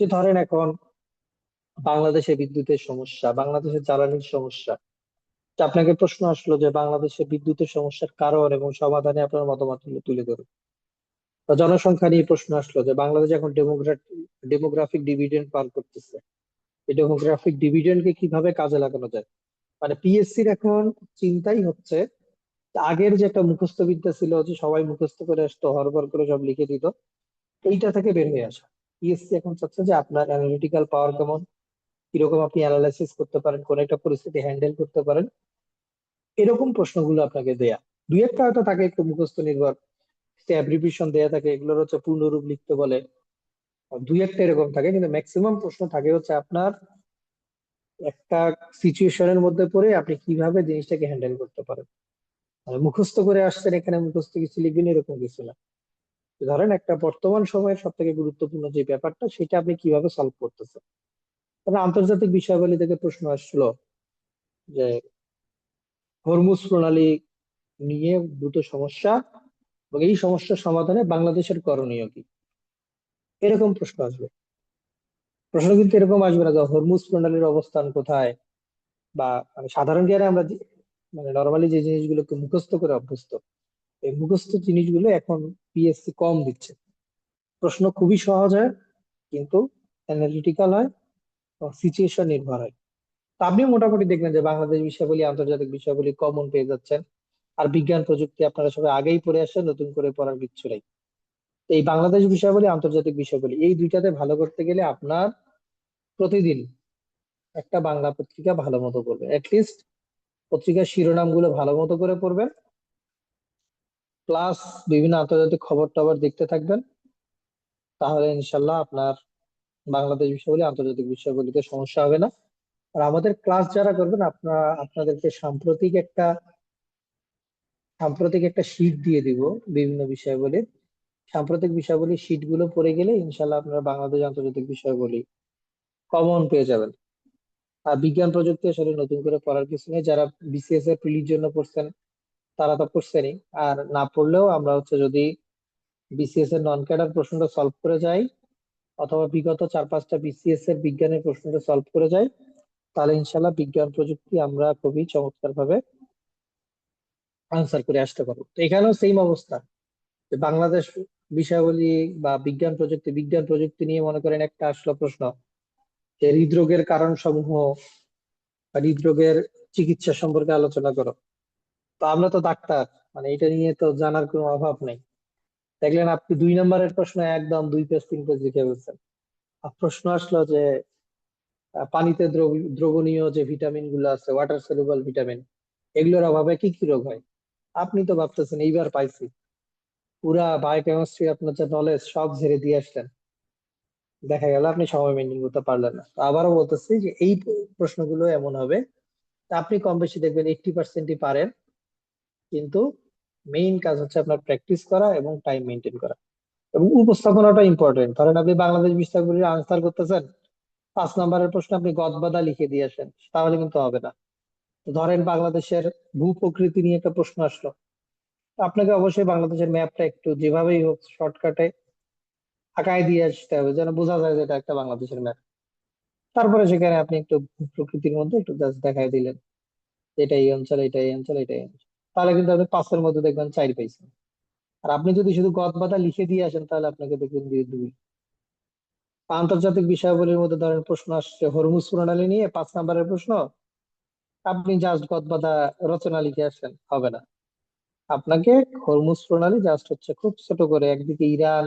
যে ধরেন এখন বাংলাদেশে বিদ্যুতের সমস্যা, বাংলাদেশের জ্বালানির সমস্যা, তা আপনাকে প্রশ্ন আসলো যে বাংলাদেশে বিদ্যুতের সমস্যার কারণ এবং সমাধানে আপনার মতামত তুলে ধরুন। বা জনসংখ্যা নিয়ে প্রশ্ন আসলো যে বাংলাদেশ এখন ডেমোগ্রাফিক ডিভিডেন্ড পার করতেছে, এই ডেমোগ্রাফিক ডিভিডেন্ডকে কিভাবে কাজে লাগানো যায়। মানে পিএসসির এখন চিন্তাই হচ্ছে, আগের যে একটা মুখস্থ বিদ্যা ছিল যে সবাই মুখস্থ করে আসতো, হরবর করে সব লিখে দিত, এইটা থেকে বের হয়ে আসা। পিএসসি এখন চাচ্ছে যে আপনার অ্যানালিটিক্যাল পাওয়ার কেমন, কিরকম আপনি অ্যানালাইসিস করতে পারেন, কোন একটা পরিস্থিতি হ্যান্ডেল করতে পারেন, এরকম প্রশ্নগুলো আপনাকে দেয়া। দুই একটা হয়তো থাকে একটু মুখস্থ নির্ভর, অ্যাব্রিভিয়েশন দেয়া থাকে, এগুলোর হচ্ছে পূর্ণরূপ লিখতে বলে, আর দুই একটা এরকম থাকে, কিন্তু ম্যাক্সিমাম প্রশ্ন থাকে হচ্ছে আপনার একটা সিচুয়েশনের মধ্যে পড়ে আপনি কিভাবে জিনিসটাকে হ্যান্ডেল করতে পারেন। মানে মুখস্থ করে আসছেন, এখানে মুখস্থ কিছু লিখবেন এরকম কিছু না। ধরেন একটা বর্তমান সময়ের সব থেকে গুরুত্বপূর্ণ যে ব্যাপারটা, সেটা আপনি কিভাবে সলভ করতেছেন। তবে আন্তর্জাতিক বিষয়াবলী থেকে প্রশ্ন আসছিল যে হরমুজ প্রণালী নিয়ে দ্রুত সমস্যা এবং এই সমস্যার সমাধানে বাংলাদেশের করণীয় কি, এরকম প্রশ্ন আসবে। প্রশ্ন কিন্তু এরকম আসবে না যে হরমুজ প্রণালীর অবস্থান কোথায়, বা মানে সাধারণ জ্ঞানে আমরা মানে নর্মালি যে জিনিসগুলোকে মুখস্থ করে অভ্যস্ত, এই মুখস্থ জিনিসগুলো এখন পিএসসি কম দিচ্ছে। প্রশ্ন খুবই সহজ হয়, কিন্তু অ্যানালিটিক্যাল হয় এবং সিচুয়েশন নির্ভর হয়। তো আপনি মোটামুটি দেখবেন যে বাংলাদেশ বিষয়াবলী, আন্তর্জাতিক বিষয়াবলী কমন পেয়ে যাচ্ছেন। আর বিজ্ঞান প্রযুক্তি আপনারা সবাই আগেই পড়ে আসেন, নতুন করে পড়ার কিচ্ছু নাই। তো এই বাংলাদেশ বিষয়াবলী, আন্তর্জাতিক বিষয়াবলী, এই দুইটাতে ভালো করতে গেলে আপনার প্রতিদিন একটা বাংলা পত্রিকা ভালো মতো পড়বেন, লিস্ট পত্রিকার শিরোনাম গুলো ভালো মতো করে পড়বেন, প্লাস বিভিন্ন আন্তর্জাতিক খবর টবর দেখতে থাকবেন। তাহলে ইনশাল্লাহ আপনার বাংলাদেশ বিষয়াবলী, আন্তর্জাতিক বিষয়গুলিতে সমস্যা হবে না। আর আমাদের ক্লাস যারা করবেন, আপনাদেরকে সাম্প্রতিক একটা শীট দিয়ে দিব বিভিন্ন বিষয়াবলীর। সাম্প্রতিক বিষয়াবলী শীট গুলো পড়ে গেলে ইনশাল্লাহ আপনারা বাংলাদেশ আন্তর্জাতিক বিষয়াবলী কমন পেয়ে যাবেন। আর বিজ্ঞান প্রযুক্তি আসলে নতুন করে পড়ার কিছু নেই, যারা বিসিএস এর প্রিলির জন্য পড়ছেন তারা তো পড়ছেনই। আর না পড়লেও আমরা হচ্ছে যদি বিসিএস এর নন ক্যাডার প্রশ্নটা সলভ করে যাই, অথবা বিগত 4-5টা বিসিএস এর বিজ্ঞানের প্রশ্নটা সলভ করে যাই, তাহলে ইনশাল্লাহ বিজ্ঞান প্রযুক্তি আমরা খুবই চমৎকার ভাবে আনসার করে আসতে পারবো। তো এখানেও সেম অবস্থা, যে বাংলাদেশ বিষয়াবলী বা বিজ্ঞান প্রযুক্তি নিয়ে মনে করেন একটা আসলো প্রশ্ন যে হৃদরোগের কারণ সমূহ বা হৃদরোগের চিকিৎসা সম্পর্কে আলোচনা করো। তো আমরা তো ডাক্তার, মানে এটা নিয়ে তো জানার কোনো অভাব নেই। দেখলেন আপনি 2 নম্বরের প্রশ্ন একদম 2 পেজ 3 পেজ লিখে ফেলছেন। আর প্রশ্ন আসলো যে পানিতে দ্রবণীয় যে ভিটামিন গুলো আছে, ওয়াটার সলিউবল ভিটামিন, এগুলোর অভাবে কি কি রোগ হয়। আপনি তো ভাবতেছেন এইবার পাইছি, পুরা বায়োকেমিস্ট্রি আপনার যে নলেজ সব ঝেড়ে দিয়ে আসলেন, দেখা গেল আপনি সময় মেনটেন করতে পারলেন না। তো আবারও বলতেছি যে এই প্রশ্নগুলো এমন হবে, তা আপনি কম বেশি দেখবেন 80%ই পারেন, কিন্তু মেইন কাজ হচ্ছে আপনার প্র্যাকটিস করা এবং টাইম মেনটেন করা এবং উপস্থাপনাটা ইম্পর্টেন্ট। ধরেন আপনি বাংলাদেশ বিষয়গুলির আনসার করতেছেন, 5 নম্বরের প্রশ্ন আপনি গদবাঁধা লিখে দিয়ে আসেন, তাহলে কিন্তু হবে না। তো ধরেন বাংলাদেশের ভূ-প্রকৃতি নিয়ে একটা প্রশ্ন আসলো, তো আপনাকে অবশ্যই বাংলাদেশের ম্যাপটা একটু যেভাবেই হোক শর্টকাটে আঁকায় দিয়ে আসতে হবে, যেন বোঝা যায় যে এটা একটা বাংলাদেশের ম্যাপ। তারপরে সেখানে আপনি একটু প্রকৃতির মধ্যে একটু জাস্ট দেখাই দিলেন, এটা এই অঞ্চল, এটা এই অঞ্চল, এটা এই অঞ্চল, তাহলে কিন্তু আপনি 5-এর মধ্যে দেখবেন 4 পাইছেন। আর আপনি যদি শুধু গদবাঁধা লিখে দিয়ে আসেন, তাহলে আপনাকে দেখবেন দিয়ে 2। আন্তর্জাতিক বিষয়াবলীর মধ্যে ধরেন প্রশ্ন আসছে হরমুজ প্রণালী নিয়ে, 5 নম্বরের প্রশ্ন, আপনি জাস্ট গদবাঁধা রচনা লিখে আসেন, হবে না। আপনাকে হরমুজ প্রণালী জাস্ট হচ্ছে খুব ছোট করে, একদিকে ইরান,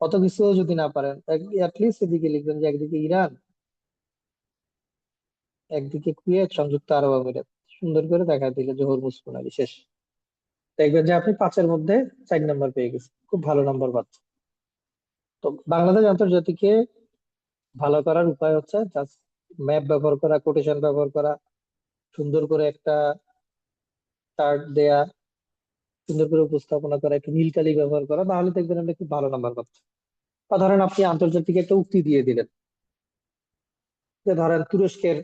অত কিছু যদি না পারেন অ্যাটলিস্ট এদিকে লিখবেন যে একদিকে ইরান, একদিকে কুয়েত, সংযুক্ত আরব আমিরাত, সুন্দর করে দেখা দিলে যে হরমুজ প্রণালী শেষ। দেখবেন যে আপনি 5-এর মধ্যে 4 নাম্বার পেয়ে গেছেন, খুব ভালো নাম্বার পাচ্ছেন। তো বাংলাদেশ আন্তর্জাতিকে ভালো করার উপায় হচ্ছে জাস্ট ম্যাপ ব্যবহার করা, কোটেশন ব্যবহার করা, সুন্দর করে একটা চার্ট দেয়া, সুন্দর করে উপস্থাপনা করা, একটু নীলকালি ব্যবহার করা, তাহলে দেখবেন আপনি খুব ভালো নাম্বার পাচ্ছেন। বা ধরেন আপনি আন্তর্জাতিক একটা উক্তি দিয়ে দিলেন, যে ধরেন তুরস্কের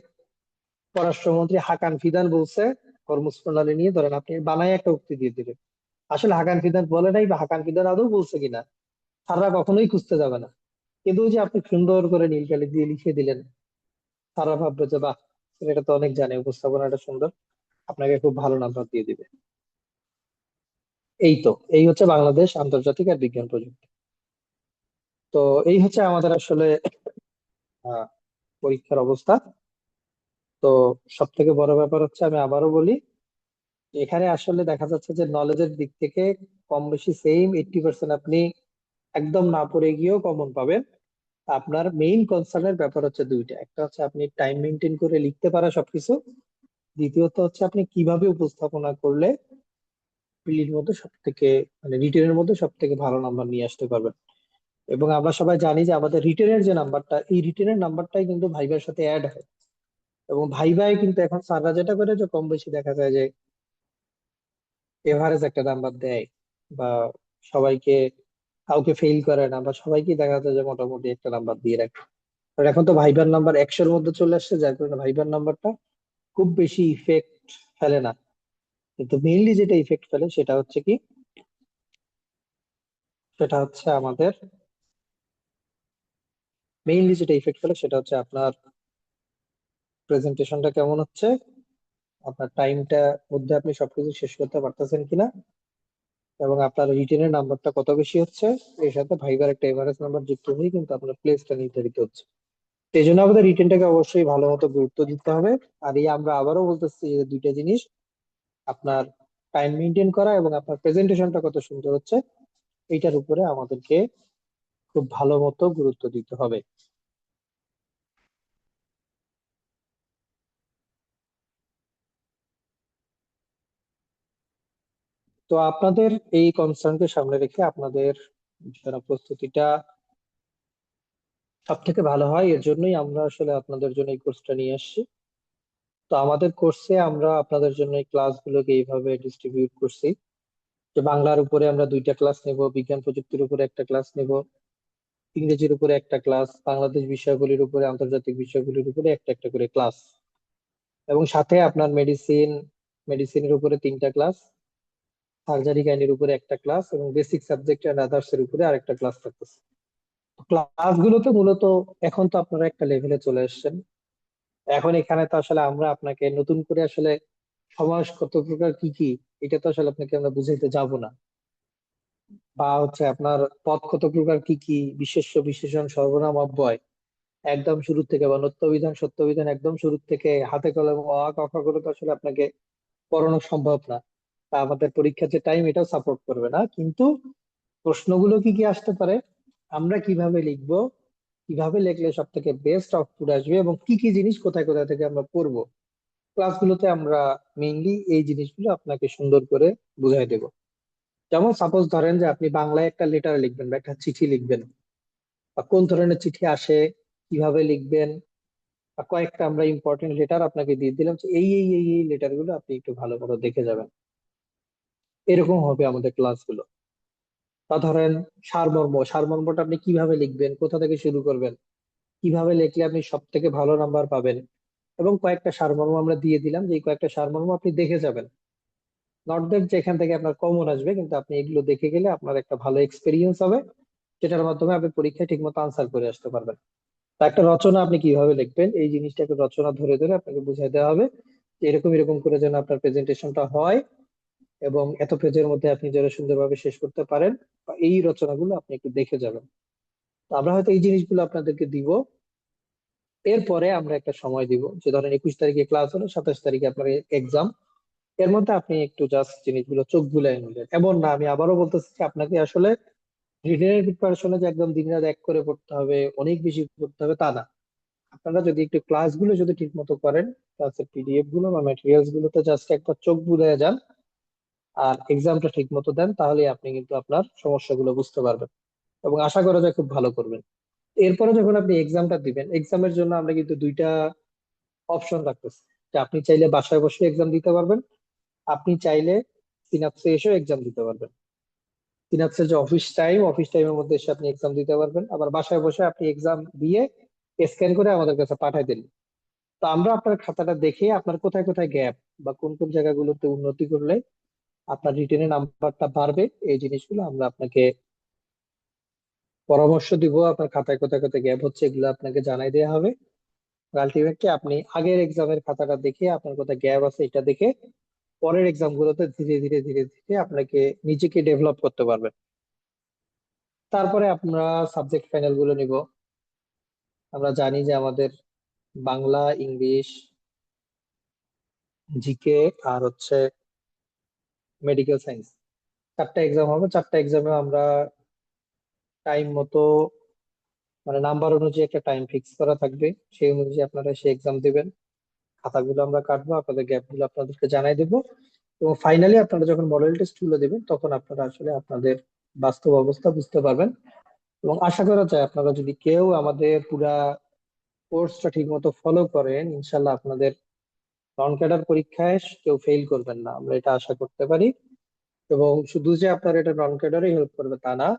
পররাষ্ট্রমন্ত্রী হাকান ফিদান বলছে হরমুজ প্রণালী নিয়ে, ধরেন আপনি বানায় একটা উক্তি দিয়ে দিলেন। আসলে হাকান ফিদান বলে নাই বা হাকান ফিদান আদৌ বলছে কিনা তারা কখনোই খুঁজতে যাবে না, কিন্তু ওই যে আপনি সুন্দর করে নীলকালি দিয়ে লিখে দিলেন, তারা ভাববে যে বাহ, এটা তো অনেক জানে, উপস্থাপনাটা সুন্দর, আপনাকে খুব ভালো নাম্বার দিয়ে দিবে। এই তো, এই হচ্ছে বাংলাদেশ আন্তর্জাতিক আর বিজ্ঞান প্রযুক্তি। তো এই হচ্ছে আমাদের আসলে আহ, পরীক্ষার অবস্থা। তো সব থেকে বড় ব্যাপার হচ্ছে, আমি আবারও বলি, এখানে আসলে দেখা যাচ্ছে যে নলেজের দিক থেকে কম বেশি সেম 80% আপনি একদম না পড়ে গিয়েও কমন পাবেন। আপনার মেইন কনসার্নের ব্যাপার হচ্ছে দুইটা, একটা হচ্ছে আপনি টাইম মেনটেন করে লিখতে পারা সবকিছু, দ্বিতীয়ত হচ্ছে আপনি কিভাবে উপস্থাপনা করলে প্রিলির মধ্যে সব থেকে, মানে রিটেনের মধ্যে সব থেকে ভালো নাম্বার নিয়ে আসতে পারবেন। এবং আমরা সবাই জানি যে আমাদের রিটেনের যে নাম্বারটা, এই রিটেনের নাম্বারটাই কিন্তু ভাইবার সাথে অ্যাড হয়। এবং ভাইভাই কিন্তু এখন স্যাররা যেটা করে যে কম বেশি দেখা যায় যে এভারেজ একটা নাম্বার দেয়, বা সবাইকে, কাউকে ফেল করে না, বা সবাইকে দেখা যায় যে মোটামুটি একটা নাম্বার দিয়ে রাখে। আর এখন তো ভাইবার নাম্বার 100-এর মধ্যে চলে আসছে, যার কারণে ভাইবার নাম্বারটা খুব বেশি ইফেক্ট ফেলে না। কিন্তু মেইনলি যেটা ইফেক্ট ফেলে সেটা হচ্ছে কি, সেটা হচ্ছে আমাদের মেইনলি যেটা ইফেক্ট ফেলে সেটা হচ্ছে আপনার প্রেজেন্টেশনটা কেমন হচ্ছে, আপনার টাইমটা মধ্যে আপনি সবকিছু শেষ করতে পারতেছেন কিনা, এবং আপনার রিটেনের নাম্বারটা কত বেশি হচ্ছে। এর সাথে ভাইবার একটা এভারেজ নাম্বার যুক্ত হয়ে কিন্তু আপনার প্লেসটা নির্ধারিত হচ্ছে। এই জন্য আমাদের রিটেনটাকে অবশ্যই ভালো মতো গুরুত্ব দিতে হবে। আর এই আমরা আবারও বলতেছি যে দুইটা জিনিস, আপনার টাইম মেনটেন করা এবং আপনার প্রেজেন্টেশনটা কত সুন্দর হচ্ছে, এইটার উপরে আমাদেরকে খুব ভালো মতো গুরুত্ব দিতে হবে। তো আপনাদের এই কনসার্নকে সামনে রেখে আপনাদের যেন প্রস্তুতিটা সব থেকে ভালো হয়, এর জন্যই আমরা আসলে আপনাদের জন্য এই কোর্সটা নিয়ে আসছি। তো আমাদের কোর্সে আমরা আপনাদের জন্য এই ক্লাসগুলোকে এইভাবে ডিস্ট্রিবিউট করছি, যে বাংলার উপরে আমরা 2টা ক্লাস নেব, বিজ্ঞান প্রযুক্তির উপরে একটা ক্লাস নেব, ইংরেজির উপরে একটা ক্লাস, বাংলাদেশ বিষয়গুলির উপরে, আন্তর্জাতিক বিষয়গুলির উপরে একটা একটা করে ক্লাস, এবং সাথে আপনার মেডিসিনের উপরে 3টা ক্লাস, সার্জারি গাইনির উপরে একটা ক্লাস, এবং বেসিক সাবজেক্ট এন্ড আদার্স এর উপরে আরেকটা ক্লাস থাকতেছে। ক্লাসগুলোতে মূলত এখন তো আপনারা একটা লেভেলে চলে এসেছেন, এখন এখানে তো আসলে আমরা আপনাকে নতুন করে আসলে সমাস কত প্রকার কি কি, এটা তো আসলে আপনাকে আমরা বুঝাইতে যাব না। বা হচ্ছে আপনার পদ কত প্রকার কি কি, বিশেষ্য বিশেষণ সর্বনাম অব্যয় একদম শুরু থেকে, বা নত্যবিধান সত্যবিধান একদম শুরু থেকে হাতে কলমে অ আ ক খ করে তো আসলে আপনাকে পড়ানো সম্ভব না। তা আমাদের পরীক্ষার যে টাইম এটাও সাপোর্ট করবে না, কিন্তু প্রশ্নগুলো কি কি আসতে পারে, আমরা কিভাবে লিখবো, কিভাবে লিখলে সব থেকে বেস্ট আউটপুট আসবে, এবং কি কি জিনিস কোথায় কোথায় থেকে আমরা পড়বো, ক্লাসগুলোতে আমরা মেইনলি এই জিনিসগুলো আপনাকে সুন্দর করে বুঝাই দেব। যেমন সাপোজ ধরেন যে আপনি বাংলায় একটা লেটার লিখবেন বা একটা চিঠি লিখবেন, বা কোন ধরনের চিঠি আসে, কিভাবে লিখবেন, বা কয়েকটা আমরা ইম্পর্টেন্ট লেটার আপনাকে দিয়ে দিলাম, যে এই লেটার গুলো আপনি একটু ভালো করে দেখে যাবেন। এরকম হবে আমাদের ক্লাসগুলো। বা ধরেন সারমর্মটা আপনি কিভাবে লিখবেন, কোথা থেকে শুরু করবেন, কিভাবে লিখলে আপনি সব থেকে ভালো নাম্বার পাবেন, এবং কয়েকটা সারমর্ম আমরা দিয়ে দিলাম, যে এই কয়েকটা সারমর্ম আপনি দেখে যাবেন। নট দ্যাট যে এখান থেকে আপনার কমন আসবে, কিন্তু আপনি এগুলো দেখে গেলে আপনার একটা ভালো এক্সপিরিয়েন্স হবে, যেটার মাধ্যমে আপনি পরীক্ষায় ঠিকমতো আনসার করে আসতে পারবেন। তা একটা রচনা আপনি কিভাবে লিখবেন, এই জিনিসটাকে রচনা ধরে ধরে আপনাকে বুঝাই দেওয়া হবে, যে এরকম এরকম করে যেন আপনার প্রেজেন্টেশনটা হয়, এবং এত পেজের মধ্যে আপনি যেন সুন্দরভাবে শেষ করতে পারেন, বা এই রচনাগুলো আপনি একটু দেখে যাবেন। তো আমরা হয়তো এই জিনিসগুলো আপনাদেরকে দিব, এরপরে আমরা একটা সময় দিব, যে ধরেন 21 তারিখে ক্লাস হলো, 27 তারিখে আপনার এক্সাম। এর মধ্যে আপনি একটু জাস্ট জিনিসগুলো চোখ বুলাই নিলেন, এমন না, আমি আবারও বলতেছি যে আপনাকে আসলে রিটেনের প্রিপারেশনে যে একদম দিন রাত এক করে পড়তে হবে, অনেক বেশি পড়তে হবে, তা না। আপনারা যদি একটু ক্লাসগুলো যদি ঠিক মতো করেন, ক্লাসের পিডিএফ গুলো বা ম্যাটেরিয়ালস গুলোতে জাস্ট একবার চোখ বুলিয়ে যান, আর এক্সামটা ঠিক মতো দেন, তাহলে আপনি কিন্তু আপনার সমস্যাগুলো বুঝতে পারবেন এবং আশা করা যায় খুব ভালো করবেন। এরপরে যখন আপনি এক্সামটা দিবেন, এক্সামের জন্য আমরা কিন্তু দুইটা অপশন রাখতেছি, যে আপনি চাইলে বাসায় বসে এক্সাম দিতে পারবেন, আপনি চাইলে সিনাপসে এসেও এক্সাম দিতে পারবেন। সিনাপসের যে অফিস টাইমের মধ্যে এসে আপনি এক্সাম দিতে পারবেন, আবার বাসায় বসে আপনি এক্সাম দিয়ে স্ক্যান করে আমাদের কাছে পাঠাই দিন। তো আমরা আপনার খাতাটা দেখে আপনার কোথায় কোথায় গ্যাপ বা কোন কোন জায়গাগুলোতে উন্নতি করলে আপনার রিটেনের নাম্বারটা বাড়বে, এই জিনিসগুলো আমরা আপনাকে পরামর্শ দিব। আপনার খাতায় কোথায় কোথায় গ্যাপ হচ্ছে এগুলো আপনাকে জানাই দেওয়া হবে। আলটিমেটলি আপনি আগের এক্সামের খাতাটা দেখে আপনার কোথায় গ্যাপ আছে এটা দেখে পরের এক্সাম গুলোতে ধীরে ধীরে ধীরে ধীরে আপনাকে নিজেকে ডেভেলপ করতে পারবেন। তারপরে আমরা সাবজেক্ট ফাইনাল গুলো নিব। আমরা জানি যে আমাদের বাংলা, ইংলিশ, জিকে আর হচ্ছে মেডিকেল সায়েন্স, চারটা এক্সাম হবে। চারটা এক্সামে আমরা টাইম মতো, মানে নাম্বার অনুযায়ী একটা টাইম ফিক্স করা থাকবে, সেই অনুযায়ী আপনারা সেই এক্সাম দিবেন। খাতাগুলো আমরা কাটবো, আপনাদের গ্যাপ গুলো আপনাদেরকে জানাই দেবো, এবং ফাইনালি আপনারা যখন মডেল টেস্ট গুলো দেবেন তখন আপনারা আসলে আপনাদের বাস্তব অবস্থা বুঝতে পারবেন। এবং আশা করা যায় আপনারা যদি কেউ আমাদের পুরা কোর্সটা ঠিক মতো ফলো করেন, ইনশাল্লাহ আপনাদের নন ক্যাডার পরীক্ষায় কেউ ফেল করবেন না, আমরা এটা আশা করতে পারি। এবং শুধু যে আপনার এটা নন ক্যাডারে হেল্প করবে তা না,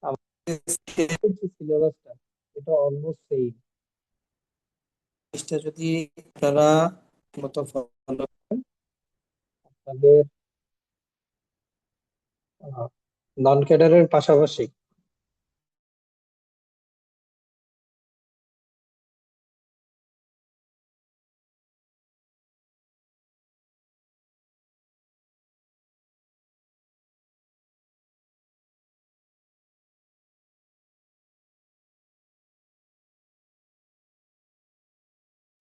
আমাদের যে সিলেবাসটা এটা অলমোস্ট সেম। জিনিসটা যদি আপনারা মতো ফলো করেন, তাদের নন ক্যাডারের পাশাপাশি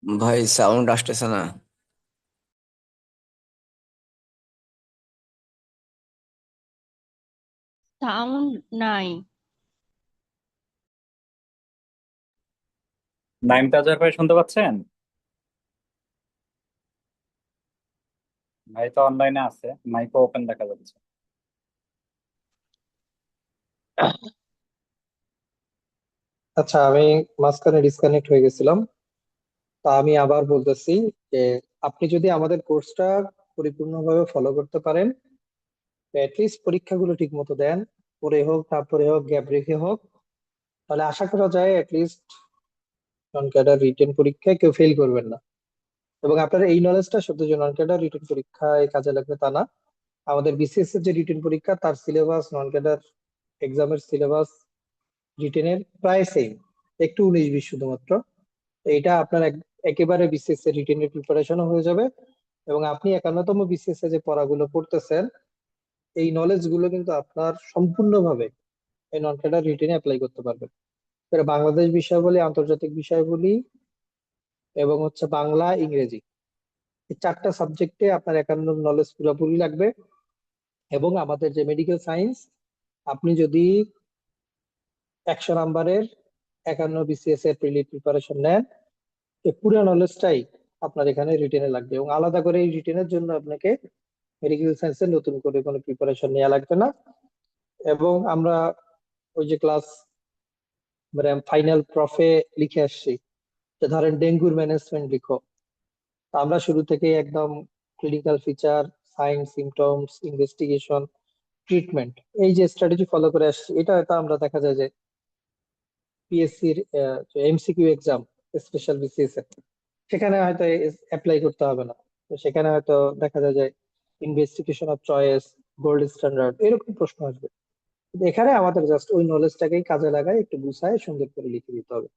ভাই সাউন্ড আসতেছে না। সাউন্ড নাই। নাইম তাজহার ভাই শুনতে পাচ্ছেন? ভাই তো অনলাইনে আছে, মাইকও ওপেন দেখা যাচ্ছে। আচ্ছা, আমি মাঝখানে ডিসকানেক্ট হয়ে গেছিলাম। তা আমি আবার বলতেছি যে আপনি যদি আমাদের কোর্সটা পরিপূর্ণভাবে ফলো করতে পারেন, অ্যাটলিস্ট পরীক্ষাগুলো ঠিক মতো দেন, পরে হোক তারপরে হোক গ্যাপ রেখে হোক, তাহলে আশা করা যায় অ্যাটলিস্ট নন ক্যাডার রিটেন পরীক্ষায় কেউ ফেল করবেন না। এবং আপনার এই নলেজটা শুধু যে নন ক্যাডার রিটেন পরীক্ষায় কাজে লাগবে তা না, আমাদের বিসিএস এর যে রিটেন পরীক্ষা তার সিলেবাস, নন ক্যাডার এক্সামের সিলেবাস রিটেনের প্রায় সেম, একটু 19-20 শুধুমাত্র। তো এটা আপনার একেবারে বিসিএস এর রিটেনের প্রিপারেশনও হয়ে যাবে, এবং আপনি 51তম বিসিএস এ যে পড়াগুলো পড়তেছেন, এই নলেজ গুলো কিন্তু আপনার সম্পূর্ণভাবে এই নন ক্যাডার রিটেনে অ্যাপ্লাই করতে পারবেন। এবার বাংলাদেশ বিষয়াবলী, আন্তর্জাতিক বিষয়াবলী এবং হচ্ছে বাংলা, ইংরেজি, এই চারটা সাবজেক্টে আপনার 51 নলেজ পুরোপুরি লাগবে। এবং আমাদের যে মেডিকেল সায়েন্স, আপনি যদি 100 নাম্বারের 51 বিসিএস এর প্রিলি প্রিপারেশন নেন, এই পুরো নলেজটাই আপনার এখানে রিটেনে লাগবে, এবং আলাদা করে এই রিটেনের জন্য আপনাকে মেডিকেল সায়েন্সের নতুন করে কোনো প্রিপারেশন নেওয়া লাগবে না। এবং আমরা ওই যে ক্লাস মানে ফাইনাল প্রফে লিখে আসছি যে ধরেন ডেঙ্গুর ম্যানেজমেন্ট লিখো, তা আমরা শুরু থেকে একদম clinical feature, sign, symptoms, investigation, treatment, এই যে স্ট্র্যাটেজি ফলো করে আসছি, এটা হয়তো আমরা দেখা যায় যে পিএসসির এমসিকিউ এক্সাম, স্পেশাল বিসিএস এর, সেখানে হয়তো অ্যাপ্লাই করতে হবে না। তো সেখানে হয়তো দেখা যায় যে investigation of choice, gold standard, এরকম প্রশ্ন আসবে। কিন্তু এখানে আমাদের জাস্ট ওই নলেজটাকেই কাজে লাগায় একটু গুছায় সুন্দর করে লিখে দিতে হবে।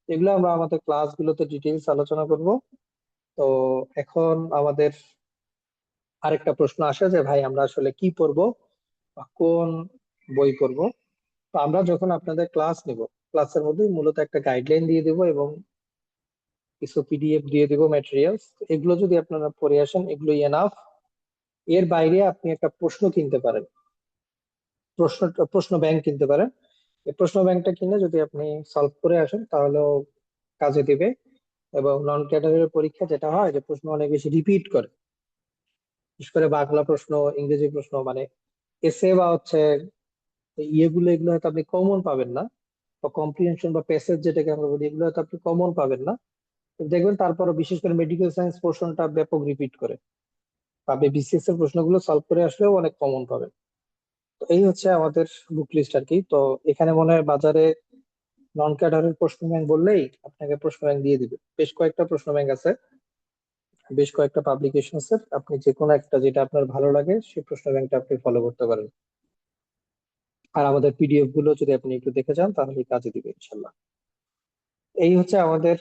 এগুলো আমরা আমাদের ক্লাসগুলোতে ডিটেইলস আলোচনা করব। তো এখন আমাদের আরেকটা প্রশ্ন আসে যে ভাই আমরা আসলে কি পড়বো বা কোন বই পড়বো। তো আমরা যখন আপনাদের ক্লাস নিব, ক্লাসের মধ্যে মূলত একটা গাইডলাইন দিয়ে দেবো, এবং কিছু পিডিএফ দিয়ে দিব ম্যাটেরিয়ালস, এগুলো যদি আপনারা পড়ে আসেন এগুলো এনাফ। এর বাইরে আপনি একটা প্রশ্ন কিনতে পারেন, প্রশ্ন ব্যাংক কিনতে পারেন। এই প্রশ্ন ব্যাংকটা কিনে যদি আপনি সলভ করে আসেন তাহলেও কাজে দিবে। এবং নন ক্যাডারের পরীক্ষা যেটা হয় যে প্রশ্ন অনেক বেশি রিপিট করে, বিশেষ করে বাংলা প্রশ্ন, ইংরেজি প্রশ্ন, মানে এসে বা হচ্ছে এগুলো হয়তো আপনি কমন পাবেন না, বা কম্প্রিহেনশন বা প্যাসেজ যেটাকে আমরা বলি, এগুলো হয়তো আপনি কমন পাবেন না। তো দেখবেন তারপরে বিশেষ করে মেডিকেল সায়েন্স পোর্শনটা ব্যাপক রিপিট করে, বা বিসিএস এর প্রশ্নগুলো সলভ করে আসলেও অনেক কমন পাবেন। তো এই হচ্ছে আমাদের বুক লিস্ট আর কি। তো এখানে মনে হয় বাজারে নন ক্যাডারের প্রশ্ন ব্যাংক বললেই আপনাকে প্রশ্ন ব্যাংক দিয়ে দিবে। বেশ কয়েকটা প্রশ্ন ব্যাংক আছে, বেশ কয়েকটা পাবলিকেশন আছে, আপনি যে কোনো একটা যেটা আপনার ভালো লাগে সেই প্রশ্ন ব্যাংকটা আপনি ফলো করতে পারেন। আর আমাদের পিডিএফ গুলো যদি আপনি একটু দেখে যান তাহলে কাজে দিবে ইনশাল্লাহ। এই হচ্ছে আমাদের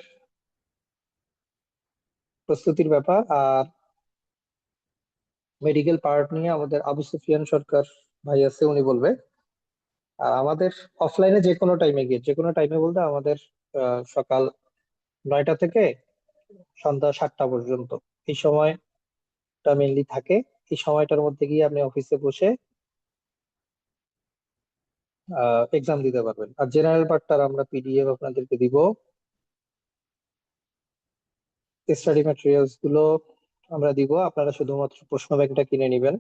প্রস্তুতির ব্যাপার। আর মেডিকেল পার্ট নিয়ে আমাদের আবু সুফিয়ান সরকার ভাই আছে, উনি বলবে। আর আমাদের অফলাইনে যে কোনো টাইমে গিয়ে, যে কোনো টাইমে বলতে আমাদের সকাল 9টা থেকে সন্ধ্যা 7টা পর্যন্ত এই সময়টা মেনলি থাকে। এই সময়টার মধ্যে গিয়ে আপনি অফিসে বসে এক্সাম দিতে পারবেন। আর জেনারেল পার্টটার আমরা পিডিএফ আপনাদেরকে দিব। স্টাডি ম্যাটেরিয়ালস গুলো আমরা দিব, আপনারা শুধুমাত্র প্রশ্ন ব্যাংকটা কিনে নেবেন।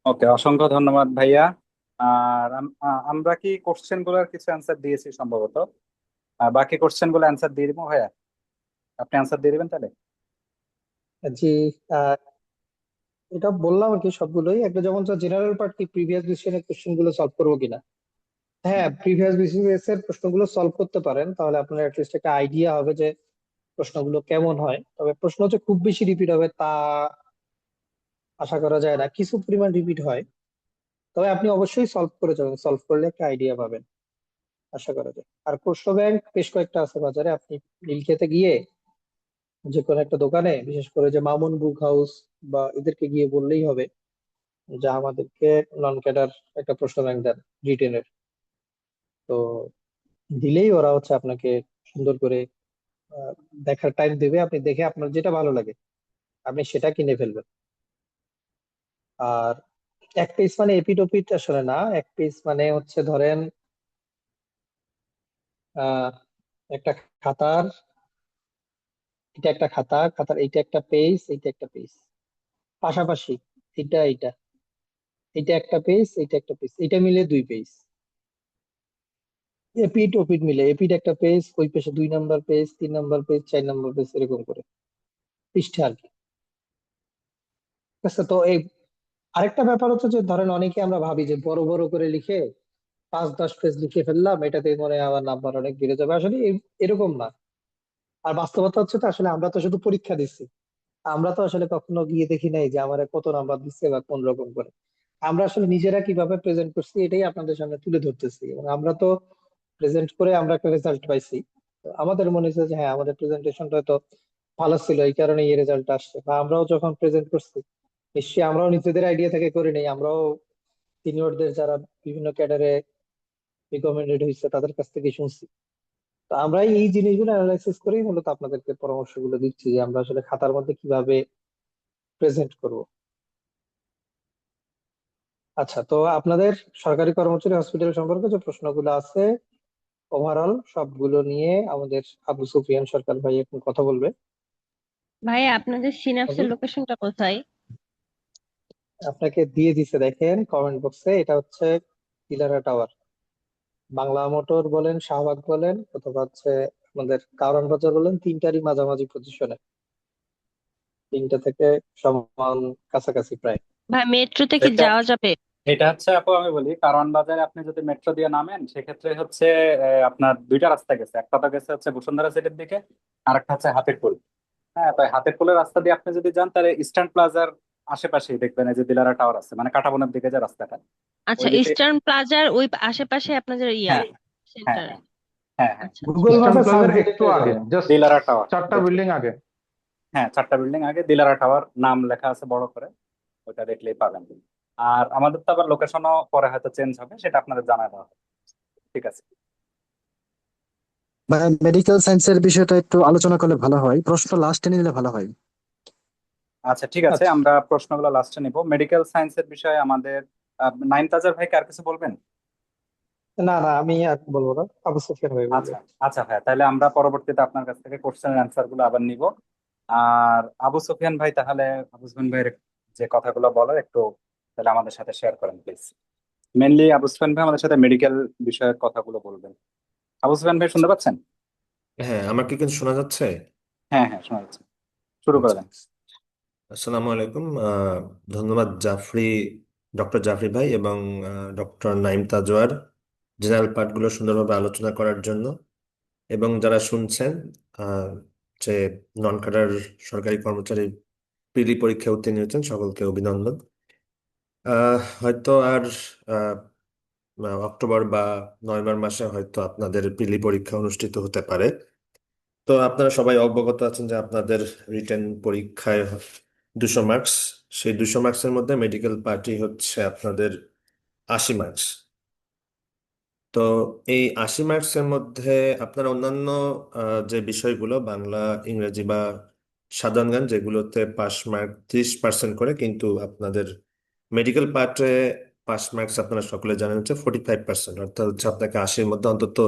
ওকে, অসংখ্য ধন্যবাদ ভাইয়া। আর আমরা কি কোশ্চেন গুলোর কিছু অ্যান্সার দিয়েছি সম্ভবত? বাকি কোশ্চেন গুলো অ্যান্সার দিয়ে দিব ভাইয়া, আপনি অ্যান্সার দিয়ে দিবেন তাহলে। জি, আহ, এটা বললাম আর কি সবগুলোই একটা। যেমন জেনারেল পার্ট কি প্রিভিয়াস বিসিএস কোশ্চেন গুলো সলভ করবো কিনা, হ্যাঁ প্রিভিয়াস বিসিএস এর প্রশ্নগুলো সলভ করতে পারেন, তাহলে আপনার অ্যাটলিস্ট একটা আইডিয়া হবে যে প্রশ্নগুলো কেমন হয়। তবে প্রশ্ন হচ্ছে খুব বেশি রিপিট হবে তা আশা করা যায় না, কিছু পরিমাণ রিপিট হয়। তবে আপনি অবশ্যই সলভ করে যাবেন, সলভ করলে একটা আইডিয়া পাবেন আশা করা যায়। আর প্রশ্ন ব্যাংক বেশ কয়েকটা আছে বাজারে, আপনি নীলক্ষেতে গিয়ে যে কোনো একটা দোকানে, বিশেষ করে যে মামুন বুক হাউস বা এদেরকে গিয়ে বললেই হবে যা আমাদেরকে নন ক্যাডার একটা প্রশ্ন ব্যাংক দেন রিটেনের। তো দিলেই ওরা হচ্ছে আপনাকে সুন্দর করে আহ, দেখার টাইম দেবে, আপনি দেখে আপনার যেটা ভালো লাগে আপনি সেটা কিনে ফেলবেন। আর এক পেজ মানে এপিট ওপিট আসলে না, এক পেজ মানে হচ্ছে ধরেন আহ একটা খাতার, এটা একটা খাতা, খাতার এইটা একটা পেজ, এইটা একটা পেজ, পাশাপাশি এটা এইটা, এটা একটা পেজ, এইটা একটা পেজ, এটা মিলে 2 পেজ। এপিট ওপিট মিলে এপিট একটা পেজ, ওই পেজে 2 number page, 3 number page, 4 number page, এরকম করে পৃষ্ঠা আর কি। ঠিক আছে, তো এই আরেকটা ব্যাপার হচ্ছে যে ধরেন অনেকে আমরা ভাবি যে বড় বড় করে লিখে 5-10 পেজ লিখে ফেললাম, এটাতে মনে হয় আমার নাম্বার অনেক বেড়ে যাবে, আসলে এরকম না। আর বাস্তবতা হচ্ছে তো আসলে আমরা তো শুধু পরীক্ষা দিচ্ছি, আমরা তো আসলে কখনো গিয়ে দেখি নাই যে আমার কত নাম্বার দিচ্ছে বা কোন রকম করে। আমরা আসলে নিজেরা কিভাবে প্রেজেন্ট করছি এটাই আপনাদের সামনে তুলে ধরতেছি, এবং আমরা তো প্রেজেন্ট করে আমরা একটা রেজাল্ট পাইছি। তো আমাদের মনে হচ্ছে যে হ্যাঁ আমাদের প্রেজেন্টেশনটা তো ভালো ছিল, এই কারণে এই রেজাল্ট আসছে। বা আমরাও যখন প্রেজেন্ট করছি নিশ্চয়ই আমরাও নিজেদের আইডিয়া থেকে করে নেই, আমরাও সিনিয়রদের যারা বিভিন্ন ক্যাডারে রিকমেন্ডেড হয়েছে তাদের কাছ থেকে শুনছি। তো আমরা এই জিনিসগুলো অ্যানালাইসিস করেই মূলত আপনাদেরকে পরামর্শগুলো দিচ্ছি যে আমরা আসলে খাতার মধ্যে কিভাবে প্রেজেন্ট করব। আচ্ছা, তো আপনাদের সরকারি কর্মচারী হসপিটাল সম্পর্কে যে প্রশ্নগুলো আছে ওভারঅল সবগুলো নিয়ে আমাদের আবু সুফিয়ান সরকার ভাই এখন কথা বলবে। ভাই আপনাদের সিনাপসের আবু, লোকেশনটা কোথায়? আপনাকে দিয়ে দিছে দেখেন কমেন্ট বক্সে, এটা হচ্ছে পিলারা টাওয়ার। বাংলা মোটর বলেন, শাহবাগ বলেন, অথবা হচ্ছে আমাদের কারওয়ান বাজার বলেন, তিনটারই মাঝামাঝি পজিশনে, তিনটা থেকে সমান কাছাকাছি প্রায়। ভাই মেট্রোতে কি এটা যাওয়া যাবে? এটা হচ্ছে আপু, আমি বলি কারওয়ান বাজারে আপনি যদি মেট্রো দিয়ে নামেন সেক্ষেত্রে হচ্ছে আপনার দুইটা রাস্তা গেছে, একটা তো গেছে হচ্ছে বসুন্ধরা সিটির দিকে, আর একটা হচ্ছে হাতিরপুল। হ্যাঁ, তাই হাতিরপুলের রাস্তা দিয়ে আপনি যদি যান তাহলে ইস্টার্ন প্লাজার আশেপাশেই দেখবেন এই যে দিলারা টাওয়ার আছে, মানে কাঁটাবনের দিকে যে রাস্তাটা আচ্ছা, ওই দিকে। ইস্টার্ন প্লাজার ওই আশেপাশে আপনাদের হ্যাঁ, হ্যাঁ, সেন্টার। হ্যাঁ, হ্যাঁ, হ্যাঁ। আচ্ছা আচ্ছা। গুগল ইস্টার্ন ম্যাপে সার্চ প্লাজার দিলে একটু পেয়ে আগে, যাবেন। জাস্ট দিলারা টাওয়ার 4টা দেখলে, বিল্ডিং আগে। হ্যাঁ 4টা বিল্ডিং আগে দিলারা টাওয়ার নাম লেখা আছে বড় করে, ওটা দেখলেই পাবেন। আর আমাদের তো আবার লোকেশনও পরে হয়তো চেঞ্জ হবে, সেটা আপনাদের জানাই দেওয়া হবে। ঠিক আছে। মানে মেডিকেল সায়েন্সের বিষয়টা একটু আলোচনা করলে ভালো হয়, প্রশ্ন লাস্টে নিলে ভালো হয়। আচ্ছা ঠিক আছে, আচ্ছা, আমরা প্রশ্নগুলো লাস্টে নিব। মেডিকেল সায়েন্সের বিষয়ে আমাদের নাইম তাজার ভাইকে আর কিছু বলবেন? না না, আমি আর বলবো না, আবু সুফিয়ান ভাই বলবে। আচ্ছা আচ্ছা ভাই, তাহলে আমরা পরবর্তীতে আপনার কাছ থেকে কোশ্চেনের অ্যান্সার গুলো আবার নিব। আর আবু সুফিয়ান ভাই, তাহলে আবু সুফিয়ান ভাইয়ের যে কথাগুলো বলার একটু তাহলে আমাদের সাথে শেয়ার করেন প্লিজ। মেনলি আবু সুফিয়ান ভাই আমাদের সাথে মেডিকেল বিষয়ের কথাগুলো বলবেন। আবু সুফিয়ান ভাই শুনতে পাচ্ছেন? হ্যাঁ, আমার কি কিন্তু শোনা যাচ্ছে? হ্যাঁ হ্যাঁ, শোনা যাচ্ছে। শুরু করে আচ্ছা, দেন। আসসালামু আলাইকুম। ধন্যবাদ ডক্টর জাফরি ভাই এবং ডক্টর নাইম তাজওয়ার জেনারেল পার্টগুলো সুন্দরভাবে আলোচনা করার জন্য। এবং যারা শুনছেন, আহ, যে নন ক্যাডার সরকারি কর্মচারী পিলি পরীক্ষা উত্তীর্ণ হয়েছেন, সকলকে অভিনন্দন। হয়তো আর আহ, অক্টোবর বা নভেম্বর মাসে হয়তো আপনাদের পিলি পরীক্ষা অনুষ্ঠিত হতে পারে। তো আপনারা সবাই অবগত আছেন যে আপনাদের রিটেন পরীক্ষায় 200 মার্কস। সেই 200 মার্কসের মধ্যে মেডিকেল পার্টি হচ্ছে আপনাদের 80 মার্কস। তো এই 80 মার্কসের মধ্যে আপনারা অন্যান্য যে বিষয়গুলো বাংলা, ইংরেজি বা সাধারণ জ্ঞান, যেগুলোতে পাস মার্ক 30% করে, কিন্তু আপনাদের মেডিকেল পার্টে পাস মার্কস আপনারা সকলে জানেন হচ্ছে 45%, অর্থাৎ হচ্ছে আপনাকে 80-র মধ্যে অন্তত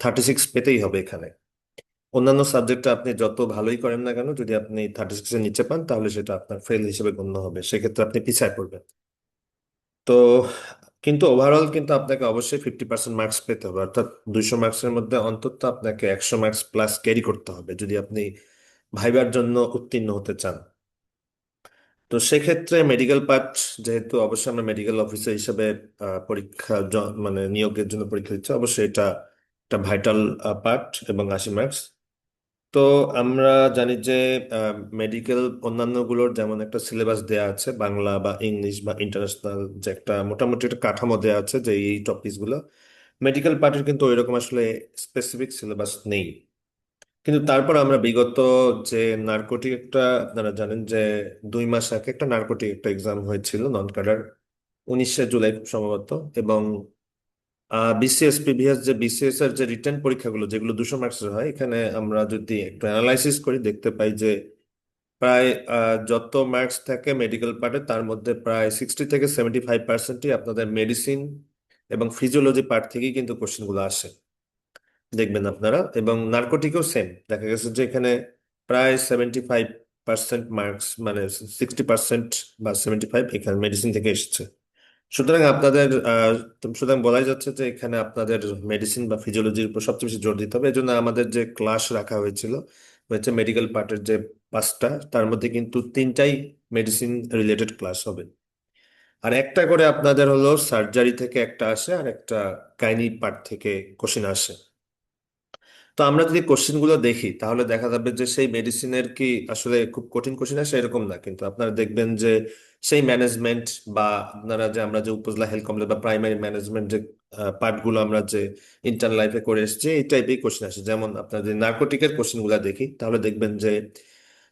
36 পেতেই হবে এখানে। অন্যান্য সাবজেক্টে আপনি যত ভালোই করেন না কেন, যদি আপনি 36-এর নিচে পান তাহলে সেটা আপনার ফেল হিসেবে গণ্য হবে, সেক্ষেত্রে আপনি পিছায় পড়বেন। তো কিন্তু ওভারঅল কিন্তু আপনাকে অবশ্যই 50% মার্কস পেতে হবে, অর্থাৎ 200 মার্কসের মধ্যে অন্তত আপনাকে 100 মার্কস প্লাস ক্যারি করতে হবে যদি আপনি ভাইবার জন্য উত্তীর্ণ হতে চান। তো সেক্ষেত্রে মেডিকেল পার্ট, যেহেতু অবশ্যই আমরা মেডিকেল অফিসার হিসেবে মানে নিয়োগের জন্য পরীক্ষা দিচ্ছি, অবশ্যই এটা একটা ভাইটাল পার্ট এবং 80 মার্কস। তো আমরা জানি যে মেডিকেল অন্যান্যগুলোর যেমন একটা সিলেবাস দেয়া আছে, বাংলা বা ইংলিশ বা ইন্টারন্যাশনাল, যে একটা মোটামুটি একটা কাঠামো দেয়া আছে যে এই টপিকসগুলো। মেডিকেল পার্টের কিন্তু ওইরকম আসলে স্পেসিফিক সিলেবাস নেই। কিন্তু তারপর আমরা বিগত যে নার্কোটিক একটা, আপনারা জানেন যে 2 মাস আগে একটা নার্কোটিক একটা এক্সাম হয়েছিল নন ক্যাডার, 19শে জুলাই খুব সম্ভবত। এবং বিসিএস প্রিভিয়াস যে বিসিএস এর যে রিটেন পরীক্ষাগুলো যেগুলো 200 মার্কসের হয়, এখানে আমরা যদি একটু অ্যানালাইসিস করি দেখতে পাই যে প্রায় যত মার্কস থাকে মেডিকেল পার্টে, তার মধ্যে প্রায় 60 থেকে 75%ই আপনাদের মেডিসিন এবং ফিজিওলজি পার্ট থেকেই কিন্তু কোশ্চেনগুলো আসে, দেখবেন আপনারা। এবং নার্কোটিকও সেম দেখা গেছে যে এখানে প্রায় 75% মার্কস, মানে 60% বা 75 এখানে মেডিসিন থেকে এসেছে। সুতরাং সুতরাং বলাই যাচ্ছে যে এখানে আপনাদের মেডিসিন বা ফিজিওলজির উপর সবচেয়ে বেশি জোর দিতে হবে। এই জন্য আমাদের যে ক্লাস রাখা হয়েছিল হচ্ছে মেডিকেল পার্টের যে 5টা, তার মধ্যে কিন্তু 3টাই মেডিসিন রিলেটেড ক্লাস হবে। আর একটা করে আপনাদের হলো সার্জারি থেকে একটা আসে, আর একটা গাইনি পার্ট থেকে কোশ্চেন আসে। তো আমরা যদি কোশ্চেন গুলো দেখি তাহলে দেখা যাবে যে সেই মেডিসিনের কি আসলে খুব কঠিন কোশ্চেন আসে এরকম না, কিন্তু আপনারা দেখবেন যে সেই ম্যানেজমেন্ট বা আপনারা যে আমরা যে উপজেলা হেলথ কমপ্লেক্স বা প্রাইমারি ম্যানেজমেন্ট যে পার্ট গুলো আমরা যে ইন্টার্ন লাইফে করে এসেছি, এই টাইপের কোশ্চেন আসে। যেমন আপনারা যদি নার্কোটিকের কোশ্চেন গুলো দেখি তাহলে দেখবেন যে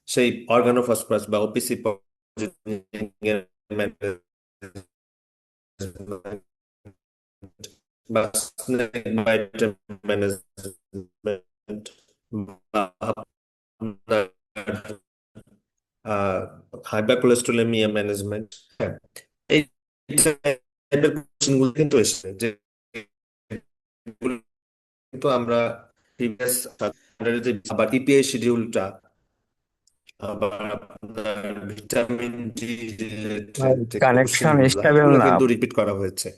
সেই অর্গানোফসফরাস বা ওপিসি বা স্নেক বাইটের ম্যানেজমেন্ট বা আপনার হাইপার কোলেস্টোলেমিয়া ম্যানেজমেন্ট, হ্যাঁ, এই টাইপের কোশ্চেনগুলো কিন্তু এসেছে, যে কিন্তু আমরা প্রিভিয়াস যে আবার ইপিআই শিডিউলটা, আবার আপনার ভিটামিন ডি ভাই রিলেটেড যে কানেকশন কোশ্চেনগুলো, স্টেবল এগুলো না। কিন্তু রিপিট করা হয়েছে।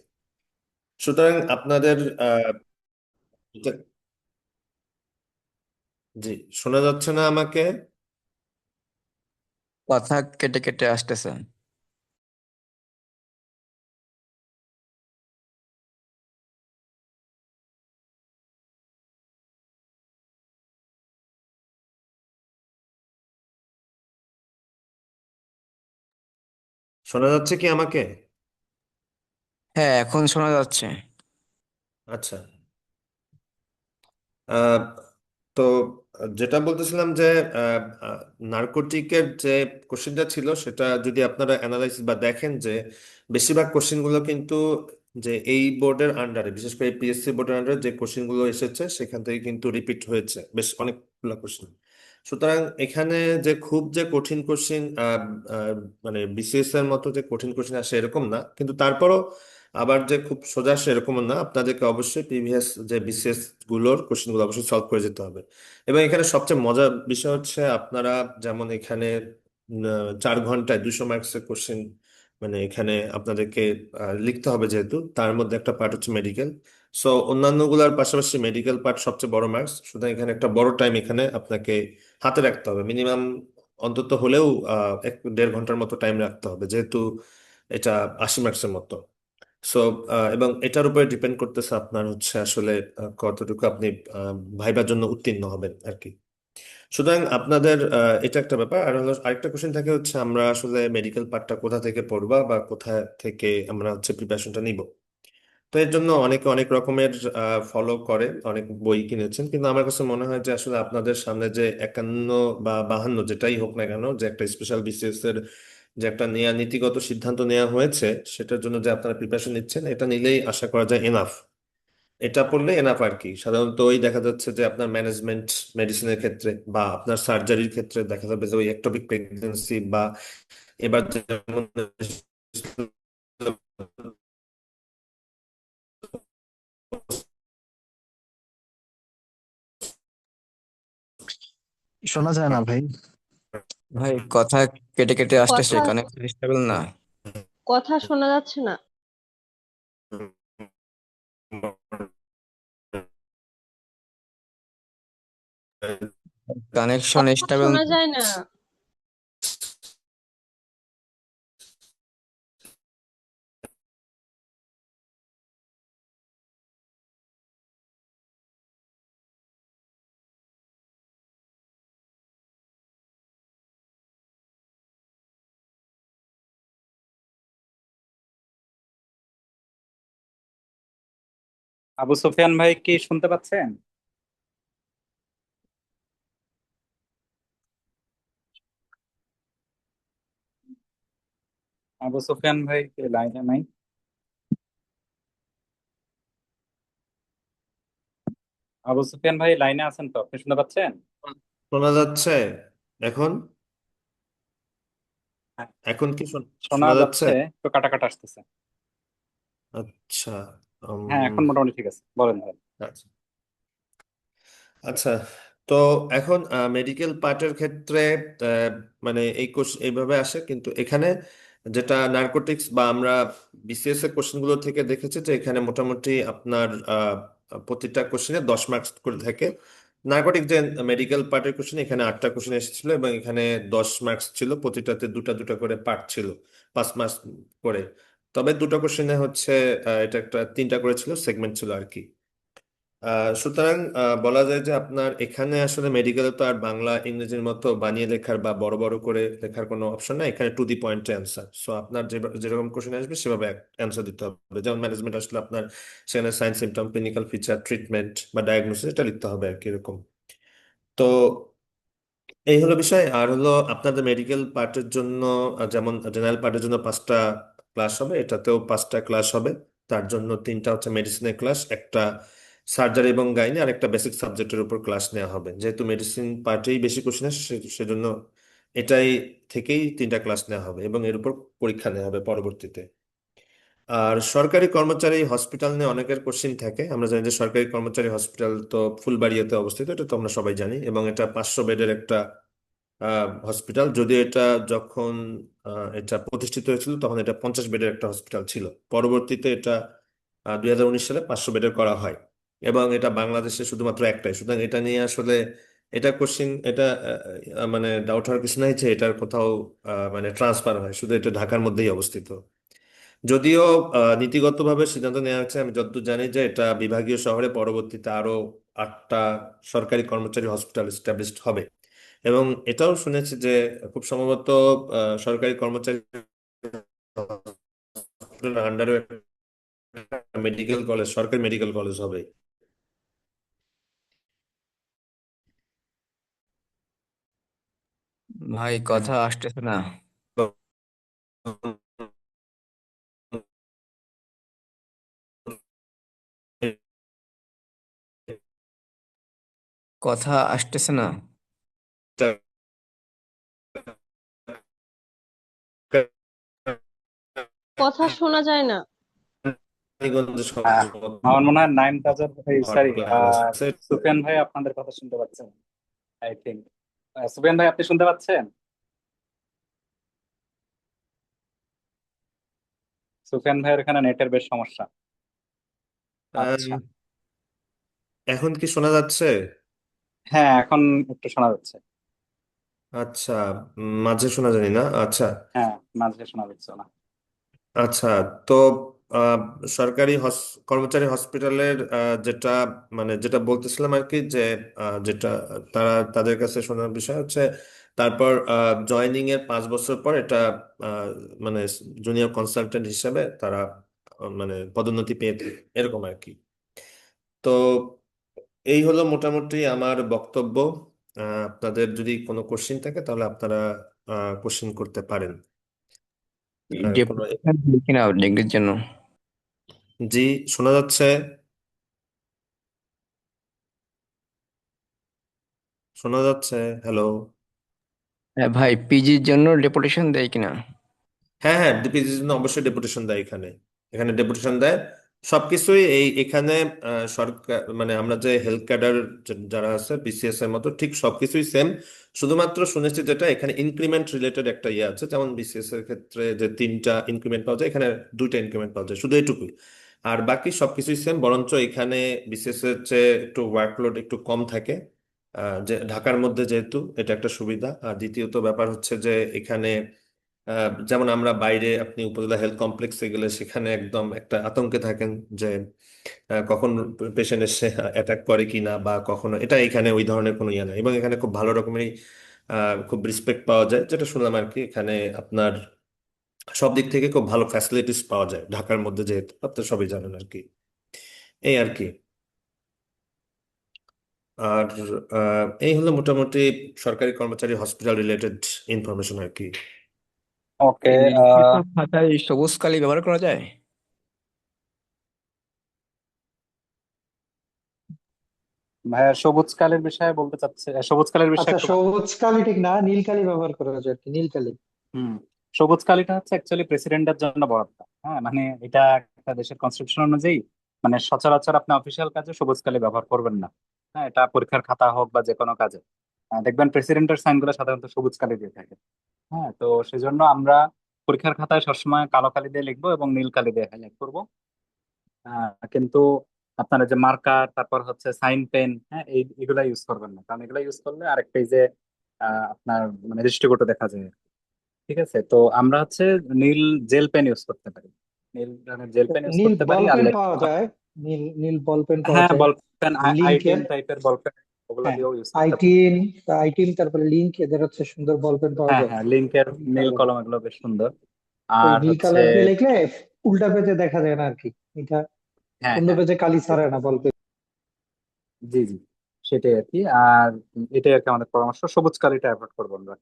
সুতরাং আপনাদের এটা- জি, শোনা যাচ্ছে না আমাকে? কথা কেটে কেটে আসতেছে। শোনা যাচ্ছে কি আমাকে? হ্যাঁ, এখন শোনা যাচ্ছে। আচ্ছা। আহ, তো যেটা বলতেছিলাম যে নার্কোটিকের যে কোশ্চেনটা ছিল সেটা যদি আপনারা অ্যানালাইসিস বা দেখেন যে বেশিরভাগ কোশ্চেনগুলো কিন্তু যে এই বোর্ডের আন্ডারে, বিশেষ করে পিএসসি বোর্ডের আন্ডারে যে কোশ্চেনগুলো এসেছে সেখান থেকে কিন্তু রিপিট হয়েছে বেশ অনেকগুলো কোশ্চেন। সুতরাং এখানে যে খুব যে কঠিন কোশ্চেন মানে বিসিএস এর মতো যে কঠিন কোশ্চেন আসে এরকম না, কিন্তু তারপরও আবার যে খুব সোজা সেরকম না, আপনাদেরকে অবশ্যই প্রিভিয়াস যে বিসিএস গুলোর কোশ্চেনগুলো অবশ্যই সলভ করে যেতে হবে। এবং এখানে সবচেয়ে মজার বিষয় হচ্ছে আপনারা যেমন এখানে 4 ঘন্টায় 200 মার্কসের কোশ্চেন মানে এখানে আপনাদেরকে লিখতে হবে, যেহেতু তার মধ্যে একটা পার্ট হচ্ছে মেডিকেল। সো অন্যান্য গুলার পাশাপাশি মেডিকেল পার্ট সবচেয়ে বড় মার্কস, সুতরাং এখানে একটা বড় টাইম এখানে আপনাকে হাতে রাখতে হবে। মিনিমাম অন্তত হলেও 1-1.5 ঘন্টার মতো টাইম রাখতে হবে, যেহেতু এটা 80 মার্কসের মতো। সো এবং এটার উপরে ডিপেন্ড করতেছে আপনার হচ্ছে আসলে কতটুকু আপনি ভাইবার জন্য উত্তীর্ণ হবেন আর কি। সুতরাং আপনাদের এটা একটা ব্যাপার। আর হলো আরেকটা কোশ্চেন থাকে হচ্ছে আমরা আসলে মেডিকেল পার্টটা কোথা থেকে পড়বা বা কোথা থেকে আমরা হচ্ছে প্রিপারেশনটা নিব। তো এর জন্য অনেকে অনেক রকমের ফলো করে, অনেক বই কিনেছেন, কিন্তু আমার কাছে মনে হয় যে আসলে আপনাদের সামনে যে 51 বা 52 যেটাই হোক না কেন, যে একটা স্পেশাল বিসিএস এর যে একটা নীতিগত সিদ্ধান্ত নেওয়া হয়েছে, সেটার জন্য যে আপনারা প্রিপারেশন নিচ্ছেন, এটা নিলেই আশা করা যায় এনাফ। এটা পড়লে এনাফ আর কি। সাধারণত ওই দেখা যাচ্ছে যে আপনার ম্যানেজমেন্ট মেডিসিনের ক্ষেত্রে বা আপনার সার্জারির ক্ষেত্রে দেখা যাবে যে ওই একটপিক প্রেগন্যান্সি বা এবার যেমন শোনা যায় না ভাই। ভাই কথা কেটে কেটে আসতেছে, কথা কানেকশন স্টেবল না। কথা শোনা যাচ্ছে না। কানেকশন কথা স্টেবল। শোনা যায় না। আবু সুফিয়ান ভাই কি শুনতে পাচ্ছেন? আবু সুফিয়ান ভাই কি লাইনে নাই? আবু সুফিয়ান ভাই লাইনে আছেন তো? আপনি শুনতে পাচ্ছেন? শোনা যাচ্ছে এখন? হ্যাঁ, এখন কি শোনা শোনা যাচ্ছে? যাচ্ছে, একটু কাটা কাটা আসতেছে। আচ্ছা। হ্যাঁ, এখন মোটামুটি ঠিক আছে, বলেন ভাই। আচ্ছা আচ্ছা। তো এখন মেডিকেল পার্টের ক্ষেত্রে আহ, মানে এই কোশ্চেন এইভাবে আসে, কিন্তু এখানে যেটা নার্কোটিক্স বা আমরা বিসিএস এর কোশ্চেন গুলো থেকে দেখেছি যে এখানে মোটামুটি আপনার প্রতিটা কোশ্চেনে 10 মার্কস করে থাকে। নার্কোটিক যে মেডিকেল পার্টের কোশ্চেন, এখানে 8টা কোশ্চেন এসেছিল এবং এখানে 10 মার্কস ছিল, প্রতিটাতে দুটা দুটা করে পার্ট ছিল, 5 মার্কস করে। তবে দুটো কোশ্চেনে হচ্ছে এটা একটা 3টা করে ছিল, সেগমেন্ট ছিল আর কি। সুতরাং বলা যায় যে আপনার এখানে আসলে মেডিকেলে তো আর বাংলা ইংরেজির মতো বানিয়ে লেখার বা বড় বড় করে লেখার কোনো অপশন নাই, এখানে to the point answer. So আপনার যেরকম কোশ্চেন আসবে সেভাবে অ্যান্সার দিতে হবে। যেমন ম্যানেজমেন্ট আসলে আপনার সেখানে sign symptom, clinical feature, treatment বা ডায়াগনোসিস এটা লিখতে হবে আর কি, এরকম। তো এই হলো বিষয়। আর হলো আপনাদের মেডিকেল পার্টের জন্য যেমন জেনারেল পার্টের জন্য 5টা ক্লাস হবে, এটাতেও 5টা ক্লাস হবে। তার জন্য 3টা হচ্ছে মেডিসিনের ক্লাস, একটা সার্জারি এবং গাইনি, আর একটা বেসিক সাবজেক্টের উপর ক্লাস নেওয়া হবে। যেহেতু মেডিসিন পার্টেই বেশি কোশ্চেন আসে, সেজন্য এটাই থেকেই 3টা ক্লাস নেওয়া হবে এবং এর উপর পরীক্ষা নেওয়া হবে পরবর্তীতে। আর সরকারি কর্মচারী হসপিটাল নিয়ে অনেকের কোশ্চিন থাকে। আমরা জানি যে সরকারি কর্মচারী হসপিটাল তো ফুলবাড়িয়াতে অবস্থিত, এটা তো আমরা সবাই জানি, এবং এটা 500 বেডের একটা হসপিটাল। যদিও এটা যখন এটা প্রতিষ্ঠিত হয়েছিল তখন এটা 50 বেডের একটা হসপিটাল ছিল। পরবর্তীতে এটা 2019 সালে 500 বেডের করা হয়, এবং এটা বাংলাদেশে শুধুমাত্র একটাই। সুতরাং এটা নিয়ে আসলে এটা কোশ্চিন, এটা মানে ডাউট হওয়ার কিছু নাই যে এটার কোথাও মানে ট্রান্সফার হয়, শুধু এটা ঢাকার মধ্যেই অবস্থিত। যদিও নীতিগতভাবে সিদ্ধান্ত নেওয়া হয়েছে, আমি যতদূর জানি, যে এটা বিভাগীয় শহরে পরবর্তীতে আরো 8টা সরকারি কর্মচারী হসপিটাল এস্টাবলিশড হবে। এবং এটাও শুনেছি যে খুব সম্ভবত সরকারি কর্মচারী আন্ডারে মেডিকেল কলেজ, সরকারি মেডিকেল কলেজ হবে। ভাই কথা আসতেছে না। কথা আসতেছে না। কথা শোনা যায় না। কেরানীগঞ্জে আহ, সম্ভবত আমার মনে হয় নাইম তাজার হওয়ার সরি প্ল্যান আছে। সুফিয়ান ভাই আপনাদের কথা শুনতে পাচ্ছেন, আই থিঙ্ক। সুফিয়ান ভাই আপনি শুনতে পাচ্ছেন? সুফিয়ান ভাইয়ের এখানে নেটের বেশ সমস্যা। আচ্ছা, আম, এখন কি শোনা যাচ্ছে? হ্যাঁ এখন একটু শোনা যাচ্ছে। আচ্ছা, মাঝে শোনা জানি না। আচ্ছা। হ্যাঁ, মাঝে শোনা যাচ্ছে না। আচ্ছা, তো আহ, সরকারি কর্মচারী হসপিটালের যেটা যেটা বলতেছিলাম আর কি, যে যেটা তাদের কাছে শোনার বিষয় হচ্ছে, তারপর জয়নিং এর 5 বছর পর এটা আহ, মানে জুনিয়র কনসালটেন্ট হিসেবে তারা পদোন্নতি পেয়ে থাকে, এরকম আর কি। তো এই হলো মোটামুটি আমার বক্তব্য। আপনাদের যদি কোনো কোশ্চিন থাকে তাহলে আপনারা কোশ্চিন করতে পারেন। কোনো ডেপুটেশন কিনা ডিগ্রির জন্য। জি, শোনা যাচ্ছে? শোনা যাচ্ছে? হ্যালো? হ্যাঁ ভাই, পিজির জন্য ডেপুটেশন দেয় কিনা? হ্যাঁ হ্যাঁ, ডিপিজির জন্য অবশ্যই ডেপুটেশন দেয় এখানে। এখানে ডেপুটেশন দেয় সবকিছুই। এখানে সরকার আমরা যে হেলথ ক্যাডার যারা আছে বিসিএস এর মতো ঠিক সবকিছুই সেম। শুধুমাত্র শুনেছি যেটা এখানে ইনক্রিমেন্ট রিলেটেড একটা ইয়ে আছে, যেমন বিসিএস এর ক্ষেত্রে যে 3টা ইনক্রিমেন্ট পাওয়া যায়, এখানে 2টা ইনক্রিমেন্ট পাওয়া যায়, শুধু এটুকুই। আর বাকি সবকিছুই সেম, বরঞ্চ এখানে বিসিএস এর চেয়ে একটু ওয়ার্কলোড একটু কম থাকে। যে ঢাকার মধ্যে যেহেতু, এটা একটা সুবিধা। আর দ্বিতীয়ত ব্যাপার হচ্ছে যে এখানে যেমন আমরা বাইরে আপনি উপজেলা হেলথ কমপ্লেক্সে গেলে সেখানে একদম একটা আতঙ্কে থাকেন যে কখন পেশেন্ট এসে অ্যাটাক করে কিনা, বা কখনো এটা, এখানে ওই ধরনের কোনো ইয়ে নাই। এবং এখানে খুব ভালো রকমেরই খুব রেসপেক্ট পাওয়া যায়, যেটা শুনলাম আর কি। এখানে আপনার সব দিক থেকে খুব ভালো ফ্যাসিলিটিস পাওয়া যায় ঢাকার মধ্যে, যেহেতু আপনার সবই জানেন আর কি। এই আর কি। আর এই হলো মোটামুটি সরকারি কর্মচারী হসপিটাল রিলেটেড ইনফরমেশন আর কি। ওকে। এই লিখিত খাতায় সবুজ কালি ব্যবহার করা যায়? ভাইয়া সবুজ কালির বিষয়ে বলতে চাচ্ছে, সবুজ কালির বিষয়ে আচ্ছা, একটু সবুজ কালি ঠিক না, নীল কালি ব্যবহার করা যায় আর কি, নীল কালি। হুম। সবুজ কালিটা হচ্ছে অ্যাকচুয়ালি প্রেসিডেন্টের জন্য বরাদ্দ। হ্যাঁ, মানে এটা একটা দেশের কনস্টিটিউশন অনুযায়ী মানে সচরাচর আপনি অফিসিয়াল কাজে সবুজ কালি ব্যবহার করবেন না। হ্যাঁ, এটা পরীক্ষার খাতা হোক বা যে কোনো কাজে দেখবেন প্রেসিডেন্টের সাইন গুলো সাধারণত সবুজ কালি দিয়ে থাকে। হ্যাঁ, তো সেজন্য আমরা পরীক্ষার খাতায় সবসময় কালো কালি দিয়ে লিখবো এবং নীল কালি দিয়ে হাইলাইট করবো। কিন্তু আপনারা যে মার্কার, তারপর হচ্ছে সাইন পেন, হ্যাঁ এগুলা ইউজ করবেন না, কারণ এগুলা ইউজ করলে আরেক পেজে আপনার মানে দৃষ্টিকটু দেখা যায়। ঠিক আছে, তো আমরা হচ্ছে নীল জেল পেন ইউজ করতে পারি। নীল রঙের জেল পেন ইউজ নীল করতে পারি বল আর পেন পাওয়া যায়, নীল নীল বল পেন পাওয়া হ্যাঁ, যায়। বল পেন, আই10 লিঙ্কের, টাইপের বল পেন, ওগুলা হ্যাঁ, দিয়েও ইউজ করতে পারি। আই10, আই10 তারপরে লিঙ্ক, এদের হচ্ছে সুন্দর বল পেন পাওয়া হ্যাঁ যায়। হ্যাঁ, লিঙ্কের নীল নীল কালার, কলম এগুলো বেশ সুন্দর। ওই আর নীল হচ্ছে কালার দিয়ে লিখলে উল্টা পেজে দেখা যায় না আর কি, এটা হ্যাঁ অন্য হ্যাঁ, পেজে কালি ছাড়ে না বল পেন। জি জি, সেটাই আর কি। আর এটাই আর কি আমাদের পরামর্শ, সবুজ কালিটা অ্যাভয়েড করবো আমরা।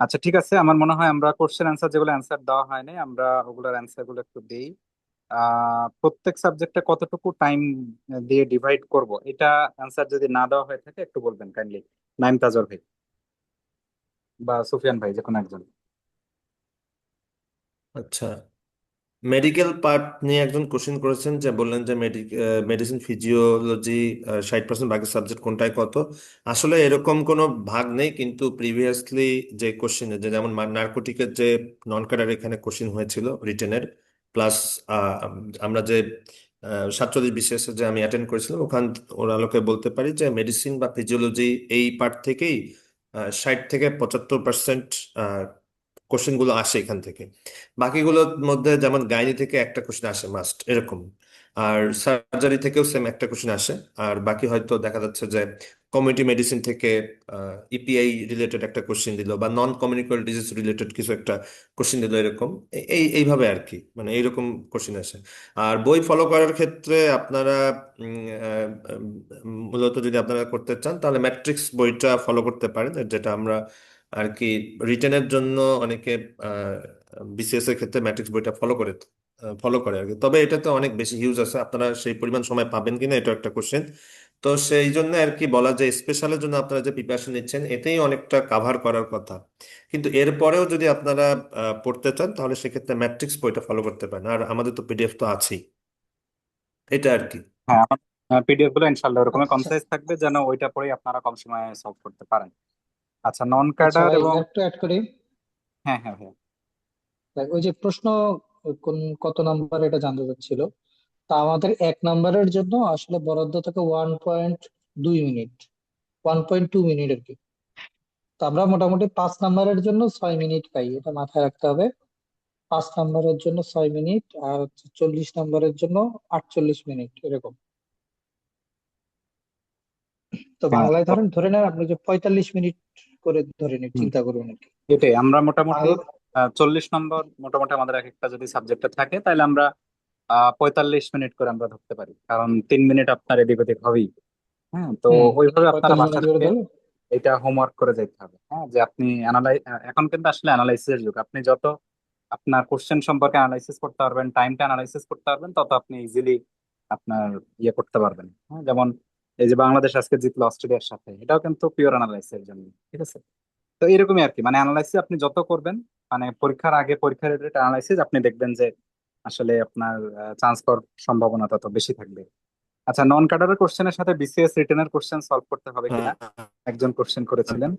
আচ্ছা ঠিক আছে, আমার মনে হয় আমরা কোশ্চেন অ্যান্সার যেগুলো অ্যান্সার দেওয়া হয় নাই আমরা ওগুলোর অ্যান্সার গুলো একটু দিই। প্রত্যেক সাবজেক্টে কতটুকু টাইম দিয়ে ডিভাইড করব, এটা অ্যান্সার যদি না দেওয়া হয়ে থাকে একটু বলবেন কাইন্ডলি, নাইম তাজর ভাই বা সুফিয়ান ভাই, যে কোনো একজন। আচ্ছা, মেডিকেল পার্ট নিয়ে একজন কোশ্চেন করেছেন, যে বললেন যে মেডিসিন ফিজিওলজি 60%, বাকি সাবজেক্ট কোনটায় কত। আসলে এরকম কোনো ভাগ নেই, কিন্তু প্রিভিয়াসলি যে কোশ্চেনে, যে যেমন নার্কোটিকের যে নন ক্যাডার এখানে কোশ্চেন হয়েছিল রিটেনের, প্লাস আমরা যে 47 বিসিএস যে আমি অ্যাটেন্ড করেছিলাম, ওখান ওর আলোকে বলতে পারি যে মেডিসিন বা ফিজিওলজি এই পার্ট থেকেই 60 থেকে 75% কোশ্চেন গুলো আসে এখান থেকে। বাকিগুলোর মধ্যে যেমন গাইনি থেকে একটা কোশ্চেন আসে মাস্ট, এরকম। আর সার্জারি থেকেও সেম একটা কোশ্চেন আসে। আর বাকি হয়তো দেখা যাচ্ছে যে কমিউনিটি মেডিসিন থেকে ইপিআই রিলেটেড একটা কোশ্চেন দিল, বা নন কমিউনিকেবল ডিজিজ রিলেটেড কিছু একটা কোশ্চেন দিল, এরকম। এইভাবে আর কি, এইরকম কোশ্চেন আসে। আর বই ফলো করার ক্ষেত্রে আপনারা মূলত যদি আপনারা করতে চান তাহলে ম্যাট্রিক্স বইটা ফলো করতে পারেন, যেটা আমরা আর কি রিটেনের জন্য অনেকে বিসিএস এর ক্ষেত্রে ম্যাট্রিক্স বইটা ফলো করে আর কি। তবে এটাতে অনেক বেশি হিউজ আছে, আপনারা সেই পরিমাণ সময় পাবেন কিনা এটা একটা কোশ্চেন। তো সেই জন্য আর কি বলা যায় স্পেশালের জন্য আপনারা যে প্রিপারেশন নিচ্ছেন এতেই অনেকটা কাভার করার কথা। কিন্তু এরপরেও যদি আপনারা পড়তে চান তাহলে সেক্ষেত্রে ম্যাট্রিক্স বইটা ফলো করতে পারেন, আর আমাদের তো পিডিএফ তো আছেই, এটা আর কি। হ্যাঁ, আমার পিডিএফ গুলো ইনশাল্লাহ ওরকম আচ্ছা কনসাইজ থাকবে যেন ওইটা পড়েই আপনারা কম সময়ে সলভ করতে পারেন। আচ্ছা, নন আচ্ছা ক্যাডার ভাই, এবং একটু অ্যাড করি। হ্যাঁ হ্যাঁ হ্যাঁ। দেখ, ওই যে প্রশ্ন কত নাম্বার এটা জানতে চাচ্ছিল। তা আমাদের 1 নাম্বারের জন্য আসলে বরাদ্দ থাকে 1.2 মিনিট, 1.2 মিনিট আর কি। তো আমরা মোটামুটি 5 নাম্বারের জন্য 6 মিনিট পাই, এটা মাথায় রাখতে হবে। 5 নাম্বারের জন্য 6 মিনিট, আর হচ্ছে 40 নাম্বারের জন্য 48 মিনিট এরকম। তো হ্যাঁ, বাংলায় তো ধরে নেন আপনি যে 45 মিনিট করে ধরে নিন, হুম, চিন্তা করবেন আর কি। এটাই আমরা মোটামুটি বাংলা 40 নম্বর মোটামুটি আমাদের এক একটা যদি সাবজেক্টে থাকে তাহলে আমরা 45 মিনিট করে আমরা ধরতে পারি, কারণ 3 মিনিট আপনার এদিক ওদিক হবেই। হ্যাঁ, তো হুম ওইভাবে আপনারা 45 মিনিট বাসা করে থেকে ধরো। এটা হোমওয়ার্ক করে যেতে হবে। হ্যাঁ, যে আপনি এখন কিন্তু আসলে অ্যানালাইসিসের যুগ, আপনি যত আপনার কোশ্চেন সম্পর্কে অ্যানালাইসিস করতে পারবেন, টাইমটা অ্যানালাইসিস করতে পারবেন, তত আপনি ইজিলি আপনার ইয়ে করতে পারবেন। হ্যাঁ, যেমন এই যে বাংলাদেশ আজকে জিতলো অস্ট্রেলিয়ার সাথে, এটাও কিন্তু পিওর অ্যানালাইসিসের জন্য। ঠিক আছে, তো এরকমই আর কি, মানে অ্যানালাইসিস আপনি যত করবেন, মানে পরীক্ষার আগে পরীক্ষার রিলেটেড অ্যানালাইসিস, আপনি দেখবেন যে আসলে আপনার চান্স পাওয়ার সম্ভাবনা তত বেশি থাকবে। আচ্ছা, নন ক্যাডারের কোশ্চেনের সাথে বিসিএস রিটেনের কোশ্চেন সলভ করতে হবে কিনা, একজন কোশ্চেন করেছিলেন।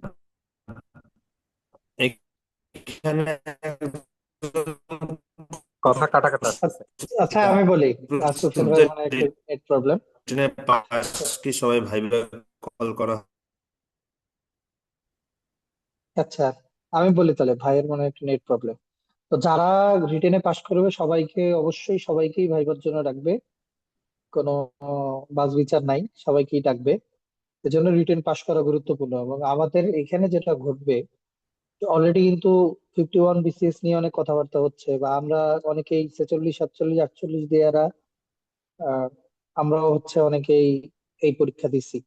এখানে কথা কাটা কাটা আসতেছে। আচ্ছা আমি বলি, সুফিয়ান ভাই মানে একটু নেট প্রবলেম। পাস কি সবাই ভাইবা কল করা? আচ্ছা আমি বলি তাহলে, ভাইয়ের মানে একটু নেট প্রবলেম। তো যারা রিটেনে পাশ করবে সবাইকে, অবশ্যই সবাইকেই ভাইবার জন্য ডাকবে, কোনো বাছ বিচার নাই, সবাইকেই ডাকবে। এজন্য রিটেন পাশ করা গুরুত্বপূর্ণ। এবং আমাদের এখানে যেটা ঘটবে, অলরেডি কিন্তু 51 বিসিএস নিয়ে অনেক কথাবার্তা হচ্ছে, বা আমরা অনেকেই 46, 47, 48 দেয়ারা আহ আমরাও হচ্ছে অনেকেই এই পরীক্ষা দিছি।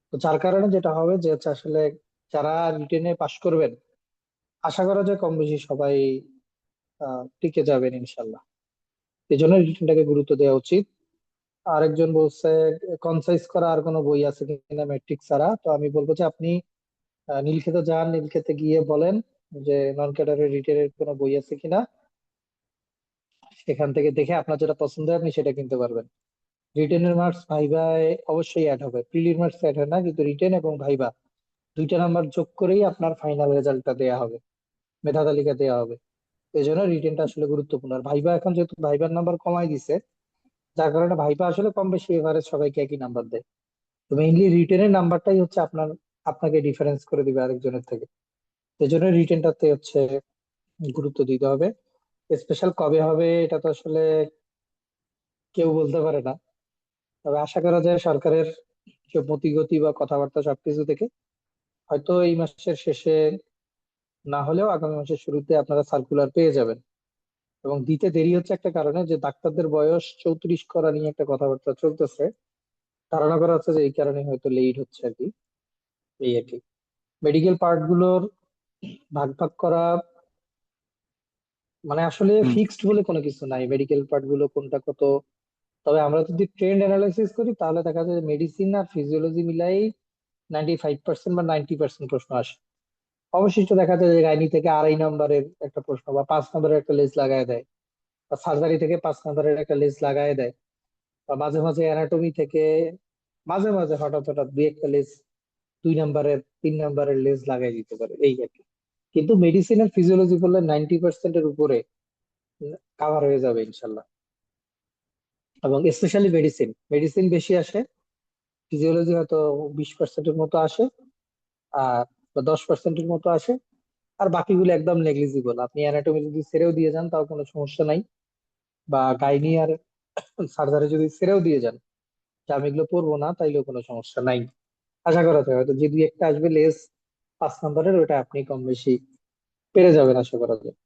তো যার কারণে যেটা হবে যে হচ্ছে আসলে যারা রিটেনে পাশ করবেন, আশা করা যায় কম বেশি সবাই টিকে যাবেন ইনশাল্লাহ। এই জন্য রিটেনটাকে গুরুত্ব দেওয়া উচিত। আরেকজন বলছে কনসাইজ করা আর কোনো বই আছে কিনা ম্যাট্রিক্স ছাড়া। তো আমি বলবো যে আপনি নীলক্ষেতে যান, নীলক্ষেতে গিয়ে বলেন যে নন ক্যাডারের রিটেনের কোনো বই আছে কিনা। সেখান থেকে দেখে আপনার যেটা পছন্দ হয় আপনি সেটা কিনতে পারবেন। রিটেনের মার্কস ভাইভায় অবশ্যই অ্যাড হবে, প্রিলির মার্কস অ্যাড হয় না, কিন্তু রিটেন এবং ভাইভা 2টা নাম্বার যোগ করেই আপনার ফাইনাল রেজাল্টটা দেয়া হবে, মেধা তালিকা দেওয়া হবে। এই জন্য রিটেনটা আসলে গুরুত্বপূর্ণ। আর ভাইভা এখন যেহেতু ভাইবার নাম্বার কমাই দিছে, যার কারণে ভাইভা আসলে কম বেশি এভারেজ সবাইকে একই নাম্বার দেয়। তো মেইনলি রিটেনের নাম্বারটাই হচ্ছে আপনাকে ডিফারেন্স করে দিবে আরেকজনের থেকে। এই জন্য রিটেনটাতে হচ্ছে গুরুত্ব দিতে হবে। স্পেশাল কবে হবে এটা তো আসলে কেউ বলতে পারে না। তবে আশা করা যায় সরকারের সব মতিগতি বা কথাবার্তা সবকিছু থেকে হয়তো এই মাসের শেষে না হলেও আগামী মাসের শুরুতে আপনারা সার্কুলার পেয়ে যাবেন। এবং দিতে দেরি হচ্ছে একটা কারণে, যে ডাক্তারদের বয়স 34 করা নিয়ে একটা কথাবার্তা চলতেছে। ধারণা করা হচ্ছে যে এই কারণে হয়তো লেট হচ্ছে আর কি। এই আর কি, মেডিকেল পার্ট গুলোর ভাগ ভাগ করা মানে আসলে হুম, ফিক্সড বলে কোনো কিছু নাই, মেডিকেল পার্ট গুলো কোনটা কত। তবে আমরা যদি ট্রেন্ড অ্যানালাইসিস করি তাহলে দেখা যায় মেডিসিন আর ফিজিওলজি মিলাই 95% বা 90% প্রশ্ন আসে। অবশিষ্ট দেখা যায় যে গাইনি থেকে 2.5 নাম্বারের একটা প্রশ্ন বা 5 নাম্বারের একটা লেজ লাগায় দেয়, বা সার্জারি থেকে 5 নাম্বারের একটা লেজ লাগায় দেয়, বা মাঝে মাঝে অ্যানাটমি থেকে মাঝে মাঝে হঠাৎ হঠাৎ 2 একটা লেজ 2 নাম্বারের 3 নাম্বারের লেজ লাগাই দিতে পারে, এই আর কি। কিন্তু মেডিসিন আর ফিজিওলজি বললে 90%-এর উপরে কাভার হয়ে যাবে ইনশাল্লাহ। এবং স্পেশালি মেডিসিন মেডিসিন বেশি আসে, ফিজিওলজি হয়তো 20%-এর মতো আসে, আর বা 10%-এর মতো আসে। আর বাকিগুলো একদম নেগলিজিবল, আপনি অ্যানাটমি যদি ছেড়েও দিয়ে যান তাও কোনো সমস্যা নাই। বা গাইনি আর সার্জারি যদি ছেড়েও দিয়ে যান যে আমি এগুলো পড়বো না, তাইলেও কোনো সমস্যা নাই। আশা করা যায় হয়তো যে 2 একটা আসবে লেস 5 নাম্বারের, ওটা আপনি কম বেশি পেরে যাবেন আশা করা যায়।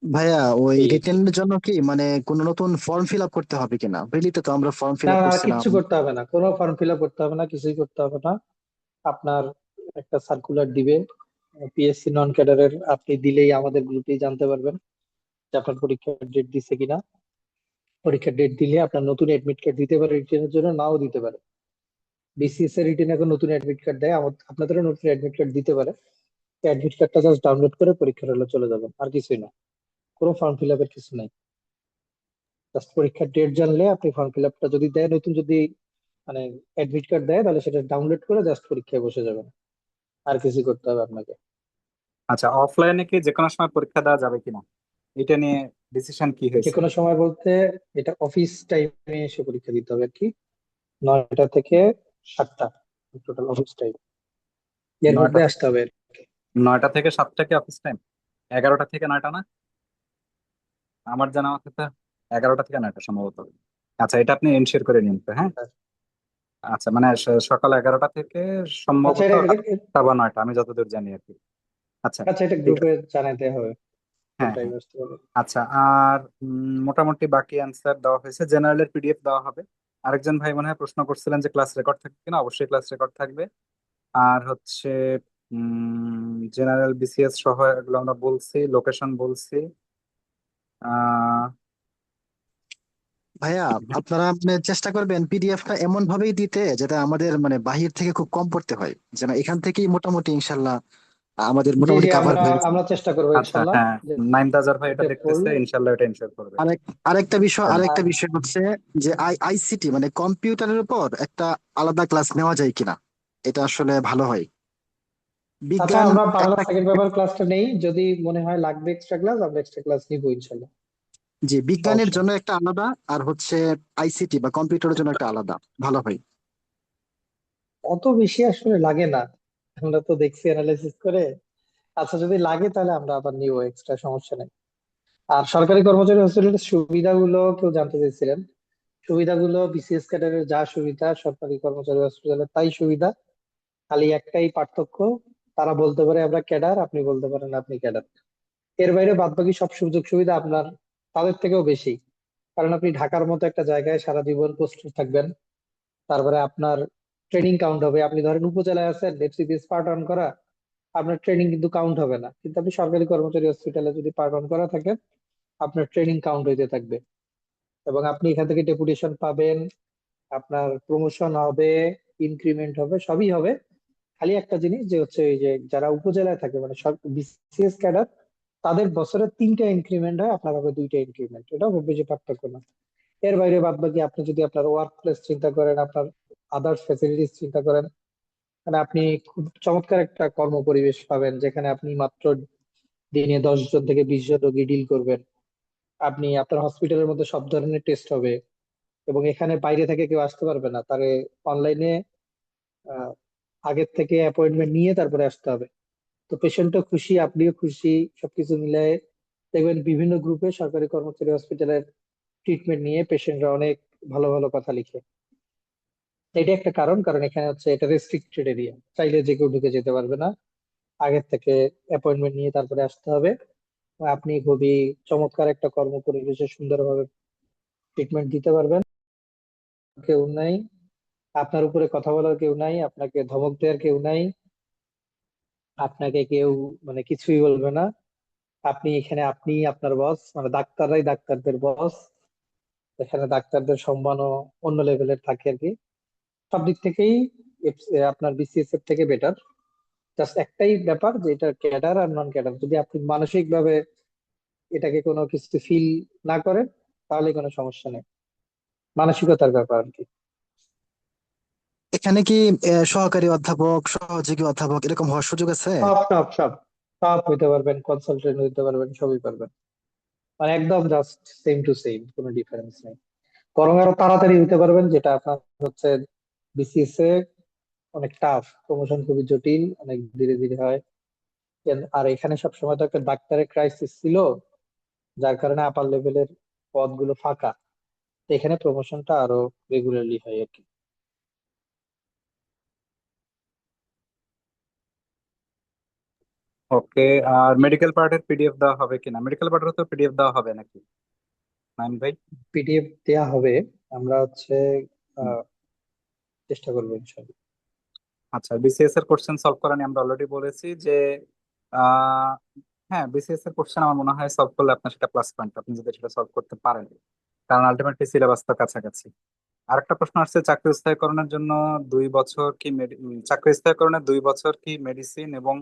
ভাইয়া, ওই এই আর কি। রিটেনের জন্য কি মানে কোনো নতুন ফর্ম ফিল আপ করতে হবে কিনা? বুঝলি তো, তো আমরা ফর্ম ফিল না আপ না, করছিলাম। কিচ্ছু করতে হবে না, কোনো ফর্ম ফিল আপ করতে হবে না, কিছুই করতে হবে না। আপনার একটা সার্কুলার দিবে পিএসসি নন ক্যাডারের, আপনি দিলেই আমাদের গ্রুপেই জানতে পারবেন যে আপনার পরীক্ষার ডেট দিছে কিনা। পরীক্ষার ডেট দিলে আপনার নতুন অ্যাডমিট কার্ড দিতে পারে, রিটেনের জন্য নাও দিতে পারে। বিসিএস এর রিটেন এখন নতুন অ্যাডমিট কার্ড দেয়, আপনাদেরও নতুন অ্যাডমিট কার্ড দিতে পারে। অ্যাডমিট কার্ডটা জাস্ট ডাউনলোড করে পরীক্ষার হলে চলে যাবেন, আর কিছুই না। কোনো ফর্ম ফিল আপের কিছু নাই। জাস্ট পরীক্ষার ডেট জানলে আপনি ফর্ম ফিল আপটা যদি দেয়, নতুন যদি মানে অ্যাডমিট কার্ড দেয়, তাহলে সেটা ডাউনলোড করে জাস্ট পরীক্ষায় বসে যাবেন, আর কিছু করতে হবে আপনাকে। আচ্ছা, অফলাইনে কি যে কোনো সময় পরীক্ষা দেওয়া যাবে কিনা এটা নিয়ে ডিসিশন কি যে হয়েছে? কোনো সময় বলতে এটা অফিস টাইমে এসে পরীক্ষা দিতে হবে আর কি, 9টা থেকে 7টা টোটাল অফিস টাইম, এর নয়টা মধ্যে থেকে আসতে হবে আর কি। 9টা থেকে 7টা কি অফিস টাইম? 11টা থেকে 9টা না? আমার জানা মতে তো 11টা থেকে 9টা সম্ভবত। আচ্ছা, এটা আপনি এনশিওর করে নিন তো, হ্যাঁ। আচ্ছা, মানে সকাল 11টা থেকে আচ্ছা সম্ভবত এটা 8টা বা 9টা, আমি যতদূর জানি আর কি। আচ্ছা, আচ্ছা এটা ঠিক গ্রুপে আছে। জানাতে হবে কোন হ্যাঁ, হ্যাঁ। টাইমে আসতে হবে। আচ্ছা, আর মোটামুটি বাকি অ্যান্সার দেওয়া হয়েছে, জেনারেলের পিডিএফ দেওয়া হবে। আরেকজন ভাই মনে হয় প্রশ্ন করছিলেন যে ক্লাস রেকর্ড থাকবে কিনা। অবশ্যই ক্লাস রেকর্ড থাকবে। আর হচ্ছে জেনারেল বিসিএস সহ এগুলো আমরা বলছি, লোকেশন বলছি। আহ ভাইয়া, আপনারা মানে চেষ্টা করবেন পিডিএফটা এমন ভাবেই দিতে যাতে আমাদের মানে বাহির থেকে খুব কম পড়তে হয়, যেন এখান থেকেই মোটামুটি ইনশাল্লাহ আমাদের জি মোটামুটি জি, কাভার আমরা হয়ে যায়। আমরা চেষ্টা করবো আচ্ছা, ইনশাল্লাহ হ্যাঁ। যে নাইম তাজার ভাই এটা এটা দেখতেছে, পড়লে। ইনশাল্লাহ এটা ইনশাল্লাহ করবে। আরেক আরেকটা বিষয় হ্যাঁ। আরেকটা বিষয় হচ্ছে যে আইসিটি মানে কম্পিউটারের উপর একটা আলাদা ক্লাস নেওয়া যায় কিনা, এটা আসলে ভালো হয়। আচ্ছা, বিজ্ঞান আমরা বাংলা একটা, সেকেন্ড পেপার ক্লাসটা নেই, যদি মনে হয় লাগবে এক্সট্রা ক্লাস, আমরা এক্সট্রা ক্লাস নিবো ইনশাল্লাহ। যে বিজ্ঞানের সমস্যা নেই। জন্য একটা আলাদা, আর হচ্ছে আইসিটি বা কম্পিউটারের জন্য একটা আলাদা, ভালো হয়। অত বেশি আসলে লাগে না, আমরা তো দেখছি অ্যানালাইসিস করে। আচ্ছা যদি লাগে তাহলে আমরা আবার নিবো এক্সট্রা, সমস্যা নেই। আর সরকারি কর্মচারী হসপিটালের সুবিধাগুলো কেউ জানতে চাইছিলেন। সুবিধাগুলো বিসিএস ক্যাডারের যা সুবিধা সরকারি কর্মচারী হসপিটালে তাই সুবিধা। খালি একটাই পার্থক্য, তারা বলতে পারে আমরা ক্যাডার, আপনি বলতে পারেন আপনি ক্যাডার। এর বাইরে বাদবাকি সব সুযোগ সুবিধা আপনার তাদের থেকেও বেশি। কারণ আপনি ঢাকার মতো একটা জায়গায় সারা জীবন পোস্ট থাকবেন। তারপরে আপনার ট্রেনিং কাউন্ট হবে। আপনি ধরেন উপজেলায় আছেন, এফসিপিএস পার্ট অন করা, আপনার ট্রেনিং কিন্তু কাউন্ট হবে না। কিন্তু আপনি সরকারি কর্মচারী হসপিটালে যদি পার্ট অন করা থাকেন, আপনার ট্রেনিং কাউন্ট হইতে থাকবে। এবং আপনি এখান থেকে ডেপুটেশন পাবেন, আপনার প্রমোশন হবে, ইনক্রিমেন্ট হবে, সবই হবে। খালি একটা জিনিস যে হচ্ছে এই যে যারা উপজেলায় থাকে মানে সব বিসিএস ক্যাডার, তাদের বছরে 3টা ইনক্রিমেন্ট হয়, আপনার হবে 2টা ইনক্রিমেন্ট। এটাও খুব বেশি পার্থক্য না। এর বাইরে বাদ বাকি আপনি যদি আপনার ওয়ার্ক প্লেস চিন্তা করেন, আপনার আদার্স ফ্যাসিলিটিস চিন্তা করেন, মানে আপনি খুব চমৎকার একটা কর্ম পরিবেশ পাবেন, যেখানে আপনি মাত্র দিনে 10 জন থেকে 20 জন রোগী ডিল করবেন। আপনি আপনার হসপিটালের মধ্যে সব ধরনের টেস্ট হবে, এবং এখানে বাইরে থেকে কেউ আসতে পারবে না, তারে অনলাইনে আগের থেকে অ্যাপয়েন্টমেন্ট নিয়ে তারপরে আসতে হবে। তো পেশেন্টও খুশি, আপনিও খুশি, সবকিছু মিলায়ে দেখবেন বিভিন্ন গ্রুপে সরকারি কর্মচারী হসপিটালের ট্রিটমেন্ট নিয়ে পেশেন্টরা অনেক ভালো ভালো কথা লিখে। এটা একটা কারণ, কারণ এখানে হচ্ছে এটা রেস্ট্রিক্টেড এরিয়া, চাইলে যে কেউ ঢুকে যেতে পারবে না। আগের থেকে অ্যাপয়েন্টমেন্ট নিয়ে তারপরে আসতে হবে। আপনি খুবই চমৎকার একটা কর্ম পরিবেশে সুন্দরভাবে ট্রিটমেন্ট দিতে পারবেন। কেউ নাই, আপনার উপরে কথা বলার কেউ নাই, আপনাকে ধমক দেওয়ার কেউ নাই, আপনাকে কেউ মানে কিছুই বলবে না। আপনি এখানে আপনি আপনার বস, মানে ডাক্তাররাই ডাক্তারদের বস। এখানে ডাক্তারদের সম্মানও অন্য লেভেলের থাকে আর কি। সব দিক থেকেই আপনার বিসিএস এর থেকে বেটার। জাস্ট একটাই ব্যাপার যে এটা ক্যাডার আর নন ক্যাডার, যদি আপনি মানসিক ভাবে এটাকে কোনো কিছু ফিল না করেন, তাহলে কোনো সমস্যা নেই। মানসিকতার ব্যাপার আর কি। এখানে কি সহকারী অধ্যাপক, সহযোগী অধ্যাপক এরকম হওয়ার সুযোগ আছে? সব সব সব সব হইতে পারবেন, কনসালটেন্ট হইতে পারবেন, সবই পারবেন। মানে একদম জাস্ট সেম টু সেম, কোনো ডিফারেন্স নেই। বরং আরো তাড়াতাড়ি হইতে পারবেন, যেটা আপনার হচ্ছে বিসিএস এ অনেক টাফ, প্রমোশন খুবই জটিল, অনেক ধীরে ধীরে হয়। আর এখানে সবসময় তো একটা ডাক্তারের ক্রাইসিস ছিল, যার কারণে আপার লেভেলের পদগুলো ফাঁকা। তো এখানে প্রমোশনটা আরো রেগুলারলি হয় আর কি। ওকে। আর মেডিকেল পার্টের পিডিএফ দেওয়া হবে কিনা? মেডিকেল পার্টের তো পিডিএফ দেওয়া হবে নাকি নাইম ভাই? পিডিএফ দেয়া হবে, আমরা হচ্ছে হুম। চেষ্টা করবো ইনশাল্লাহ। আচ্ছা, বিসিএস এর কোশ্চেন সলভ করা নিয়ে আমরা অলরেডি বলেছি যে আহ হ্যাঁ, বিসিএস এর কোশ্চেন আমার মনে হয় সলভ করলে আপনার সেটা প্লাস পয়েন্ট, আপনি যদি সেটা সলভ করতে পারেন, কারণ আলটিমেটলি সিলেবাস তো কাছাকাছি। আরেকটা প্রশ্ন আসছে, চাকরি স্থায়ীকরণের জন্য 2 বছর কি চাকরি স্থায়ীকরণের 2 বছর কি মেডিসিন এবং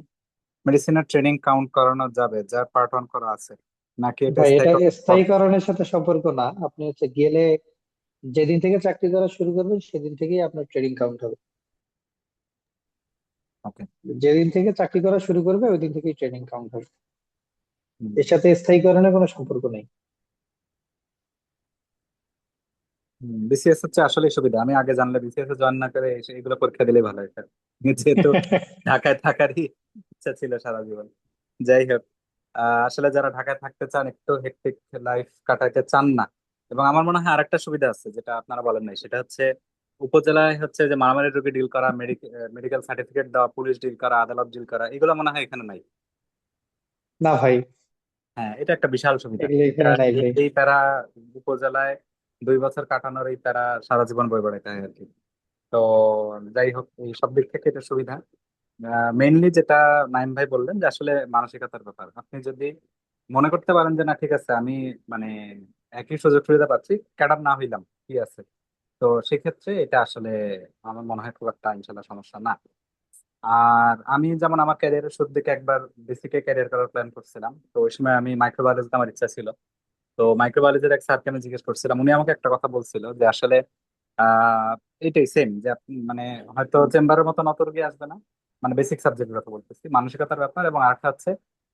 মেডিসিনের ট্রেনিং কাউন্ট করানো যাবে, যার পার্ট 1 করা আছে, নাকি এটা ভাই এটা স্থায়ীকরণ পর? স্থায়ীকরণের সাথে সম্পর্ক না। আপনি হচ্ছে গেলে যেদিন থেকে চাকরি করা শুরু করবেন সেদিন থেকেই আপনার ট্রেনিং কাউন্ট হবে। ওকে। যেদিন থেকে চাকরি করা শুরু করবে ওই দিন থেকেই ট্রেনিং কাউন্ট হবে। এর সাথে স্থায়ীকরণের কোনো সম্পর্ক নেই। বিসিএস হচ্ছে আসলে সুবিধা, আমি আগে জানলে বিসিএস এ জয়েন না করে এগুলো পরীক্ষা দিলে ভালো হতো। যেহেতু ঢাকায় থাকারই ইচ্ছা ছিল সারা জীবন। যাই হোক, আসলে যারা ঢাকায় থাকতে চান, একটু হেক্টিক লাইফ কাটাইতে চান না, এবং আমার মনে হয় আরেকটা সুবিধা আছে যেটা আপনারা বলেন নাই, সেটা হচ্ছে উপজেলায় হচ্ছে যে মারামারি রোগী ডিল করা, মেডিকেল সার্টিফিকেট দেওয়া, পুলিশ ডিল করা, আদালত ডিল করা, এগুলো মনে হয় এখানে নাই। না ভাই, হ্যাঁ, এটা একটা বিশাল সুবিধা। এগুলো এটা এখানে নাই ভাই। এই প্যারা উপজেলায় 2 বছর কাটানোর এই প্যারা সারা জীবন বই বেড়াইতে হয় আর কি। তো যাই হোক, এই সব দিক থেকে এটা সুবিধা। মেইনলি যেটা নাইম ভাই বললেন যে আসলে মানসিকতার ব্যাপার, আপনি যদি মনে করতে পারেন যে না ঠিক আছে আমি মানে একই সুযোগ সুবিধা পাচ্ছি, ক্যাডার না হইলাম কি আছে, তো সেক্ষেত্রে এটা আসলে আমার মনে হয় খুব একটা ইনশাল্লাহ সমস্যা না। আর আমি যেমন আমার ক্যারিয়ারের শুরুর দিকে একবার বেসিকে ক্যারিয়ার করার প্ল্যান করছিলাম, তো ওই সময় আমি মাইক্রোবায়োলজিতে আমার ইচ্ছা ছিল। তো মাইক্রোবায়োলজির এক স্যারকে আমি জিজ্ঞেস করছিলাম, উনি আমাকে একটা কথা বলছিল যে আসলে আহ এইটাই সেম, যে আপনি মানে হয়তো চেম্বারের মতো নত রোগী আসবে না, মানে বেসিক সাবজেক্টের কথা বলতেছি, মানসিকতার ব্যাপার। এবং আরেকটা হচ্ছে,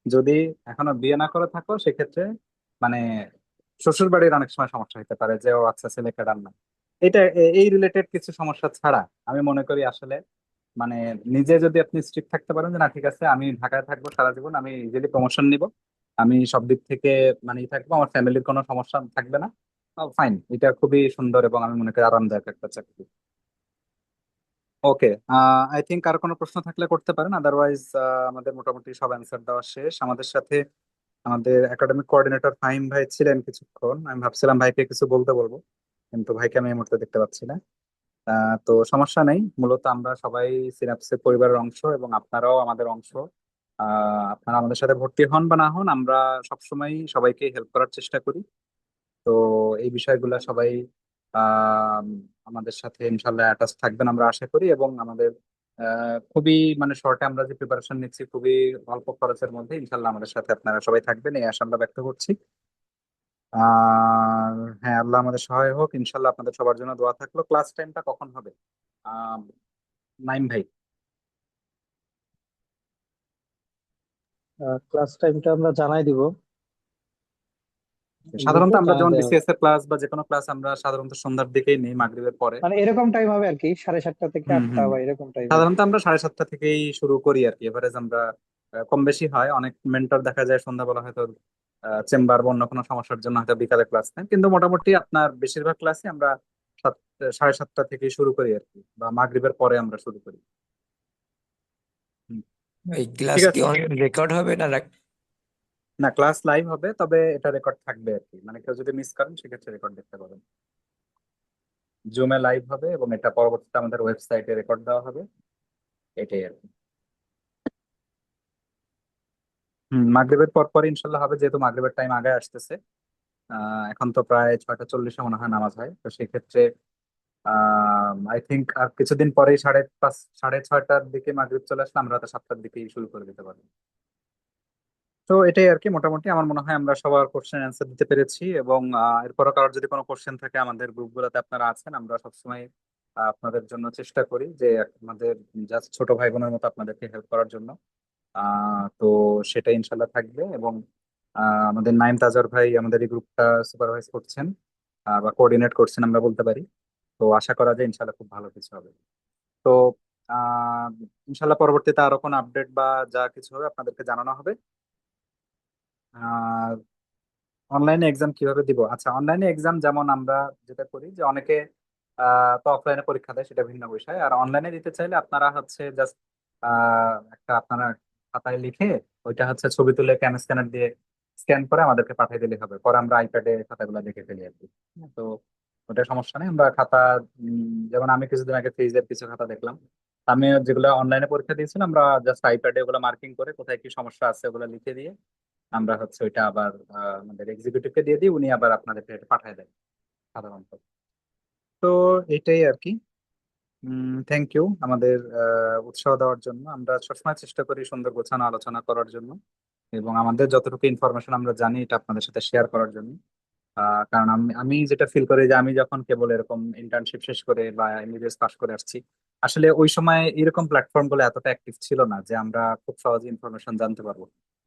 যদি এখনো বিয়ে না করে থাকো সেক্ষেত্রে মানে শ্বশুর বাড়ির অনেক সময় সমস্যা হতে পারে, যে ও আচ্ছা ছেলে কেডার না, এটা এই রিলেটেড কিছু সমস্যা ছাড়া আমি মনে করি আসলে মানে নিজে যদি আপনি স্ট্রিক্ট থাকতে পারেন যে না ঠিক আছে আমি ঢাকায় থাকবো সারা জীবন, আমি ইজিলি প্রমোশন নিব, আমি সব দিক থেকে মানে থাকবো, আমার ফ্যামিলির কোনো সমস্যা থাকবে না, ফাইন, এটা খুবই সুন্দর এবং আমি মনে করি আরামদায়ক একটা চাকরি। ওকে, আই থিঙ্ক আর কোনো প্রশ্ন থাকলে করতে পারেন, আদারওয়াইজ আমাদের মোটামুটি সব অ্যান্সার দেওয়া শেষ। আমাদের সাথে আমাদের একাডেমিক কোঅর্ডিনেটর ফাহিম ভাই ছিলেন কিছুক্ষণ, আমি ভাবছিলাম ভাইকে কিছু বলতে বলবো, কিন্তু ভাইকে আমি এই মুহূর্তে দেখতে পাচ্ছি না। তো সমস্যা নেই, মূলত আমরা সবাই সিনাপসিস পরিবারের অংশ এবং আপনারাও আমাদের অংশ। আপনারা আমাদের সাথে ভর্তি হন বা না হন, আমরা সবসময় সবাইকে হেল্প করার চেষ্টা করি। তো এই বিষয়গুলো সবাই আহ আমাদের সাথে ইনশাল্লাহ অ্যাটাচ থাকবেন আমরা আশা করি, এবং আমাদের খুবই মানে শর্টে আমরা যে প্রিপারেশন নিচ্ছি খুবই অল্প খরচের মধ্যে ইনশাল্লাহ আমাদের সাথে আপনারা সবাই থাকবেন এই আশা আমরা ব্যক্ত করছি। আর হ্যাঁ, আল্লাহ আমাদের সহায় হোক ইনশাল্লাহ, আপনাদের সবার জন্য দোয়া থাকলো। ক্লাস টাইমটা কখন হবে আহ নাইম ভাই? ক্লাস টাইমটা আমরা জানাই দিব, সাধারণত গ্রুপে আমরা জানাই যেমন দেওয়া হবে। বিসিএস এর ক্লাস বা যে কোনো ক্লাস আমরা সাধারণত সন্ধ্যার দিকেই নেই, মাগরিবের পরে। মানে এরকম টাইম হবে আর কি, 7:30 থেকে হুম 8টা হুম বা এরকম টাইমে। সাধারণত আমরা 7:30 থেকেই শুরু করি আর কি, এভারেজ আমরা কম বেশি হয়, অনেক মেন্টর দেখা যায় সন্ধ্যাবেলা হয়তো চেম্বার বা অন্য কোনো সমস্যার জন্য হয়তো বিকালে ক্লাস নেন, কিন্তু মোটামুটি আপনার বেশিরভাগ ক্লাসই আমরা 7:30 থেকেই শুরু করি আর কি, বা মাগরিবের পরে আমরা শুরু করি। হুম, এই ক্লাস ঠিক কি আছে। অনলাইন রেকর্ড হবে না না, ক্লাস লাইভ হবে, তবে এটা রেকর্ড থাকবে আর কি, মানে কেউ যদি মিস করেন সেক্ষেত্রে রেকর্ড দেখতে পাবেন। জুমে লাইভ হবে এবং এটা পরবর্তীতে আমাদের ওয়েবসাইটে রেকর্ড দেওয়া হবে, এটাই আর কি। মাগরিবের পর পর ইনশাল্লাহ হবে, যেহেতু মাগরিবের টাইম আগে আসতেছে। এখন তো প্রায় 6:40 মনে হয় নামাজ হয়, তো সেক্ষেত্রে আই থিঙ্ক আর কিছুদিন পরেই 5:30 6:30টার দিকে মাগরিব চলে আসলে আমরা রাতে 7টার দিকেই শুরু করে দিতে পারবো। তো এটাই আর কি, মোটামুটি আমার মনে হয় আমরা সবার কোশ্চেন অ্যান্সার দিতে পেরেছি, এবং এরপরও কারোর যদি কোনো কোশ্চেন থাকে আমাদের গ্রুপগুলোতে আপনারা আছেন, আমরা সবসময় আপনাদের জন্য চেষ্টা করি যে আমাদের জাস্ট ছোট ভাই বোনের মতো আপনাদেরকে হেল্প করার জন্য। তো সেটা ইনশাল্লাহ থাকবে, এবং আমাদের নাইম তাজর ভাই আমাদের এই গ্রুপটা সুপারভাইজ করছেন বা কোঅর্ডিনেট করছেন আমরা বলতে পারি। তো আশা করা যায় ইনশাল্লাহ খুব ভালো কিছু হবে। তো আহ ইনশাল্লাহ পরবর্তীতে আরো কোনো আপডেট বা যা কিছু হবে আপনাদেরকে জানানো হবে। আর অনলাইনে এক্সাম কিভাবে দিব, আচ্ছা অনলাইনে এক্সাম যেমন আমরা যেটা করি যে অনেকে তো অফলাইনে পরীক্ষা দেয়, সেটা ভিন্ন বিষয়। আর অনলাইনে দিতে চাইলে আপনারা হচ্ছে জাস্ট একটা আপনারা খাতায় লিখে ওইটা হচ্ছে ছবি তুলে স্ক্যানার দিয়ে স্ক্যান করে আমাদেরকে পাঠিয়ে দিলে হবে, পরে আমরা আইপ্যাডে খাতাগুলো দেখে ফেলি আর কি। তো ওটা সমস্যা নেই, আমরা খাতা যেমন আমি কিছুদিন আগে ফেজের কিছু খাতা দেখলাম, আমি যেগুলো অনলাইনে পরীক্ষা দিয়েছিলাম, আমরা জাস্ট আইপ্যাডে ওগুলো মার্কিং করে কোথায় কি সমস্যা আছে ওগুলো লিখে দিয়ে আমরা হচ্ছে ওইটা আবার আমাদের এক্সিকিউটিভকে দিয়ে দিই, উনি আবার আপনাদেরকে এটা পাঠিয়ে দেন সাধারণত। তো এটাই আর কি। থ্যাংক ইউ আমাদের উৎসাহ দেওয়ার জন্য। আমরা সবসময় চেষ্টা করি সুন্দর গোছানো আলোচনা করার জন্য, এবং আমাদের যতটুকু ইনফরমেশন আমরা জানি এটা আপনাদের সাথে শেয়ার করার জন্য। কারণ আমি আমি যেটা ফিল করি যে আমি যখন কেবল এরকম ইন্টার্নশিপ শেষ করে বা এমবিবিএস পাশ করে আসছি, আসলে ওই সময় এরকম প্ল্যাটফর্ম গুলো এতটা অ্যাক্টিভ ছিল না যে আমরা খুব সহজে ইনফরমেশন জানতে পারবো।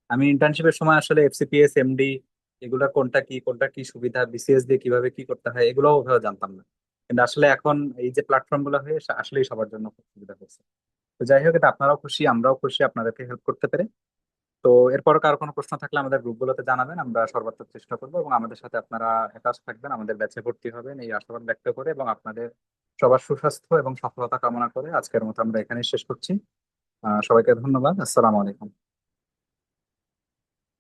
আমি ইন্টার্নশিপের সময় আসলে এফসিপিএস, এমডি, এগুলা কোনটা কি সুবিধা, বিসিএস দিয়ে কিভাবে কি করতে হয় এগুলোও ওভাবে জানতাম না। কিন্তু আসলে এখন এই যে প্ল্যাটফর্ম গুলো হয়ে আসলেই সবার জন্য খুব সুবিধা হয়েছে। তো যাই হোক, এটা আপনারাও খুশি, আমরাও খুশি আপনাদেরকে হেল্প করতে পেরে। তো এরপর কারো কোনো প্রশ্ন থাকলে আমাদের গ্রুপগুলোতে জানাবেন, আমরা সর্বাত্মক চেষ্টা করবো, এবং আমাদের সাথে আপনারা অ্যাটাচ থাকবেন, আমাদের ব্যাচে ভর্তি হবেন এই আশাবাদ ব্যক্ত করে, এবং আপনাদের সবার সুস্বাস্থ্য এবং সফলতা কামনা করে আজকের মতো আমরা এখানেই শেষ করছি। সবাইকে ধন্যবাদ। আসসালামু আলাইকুম।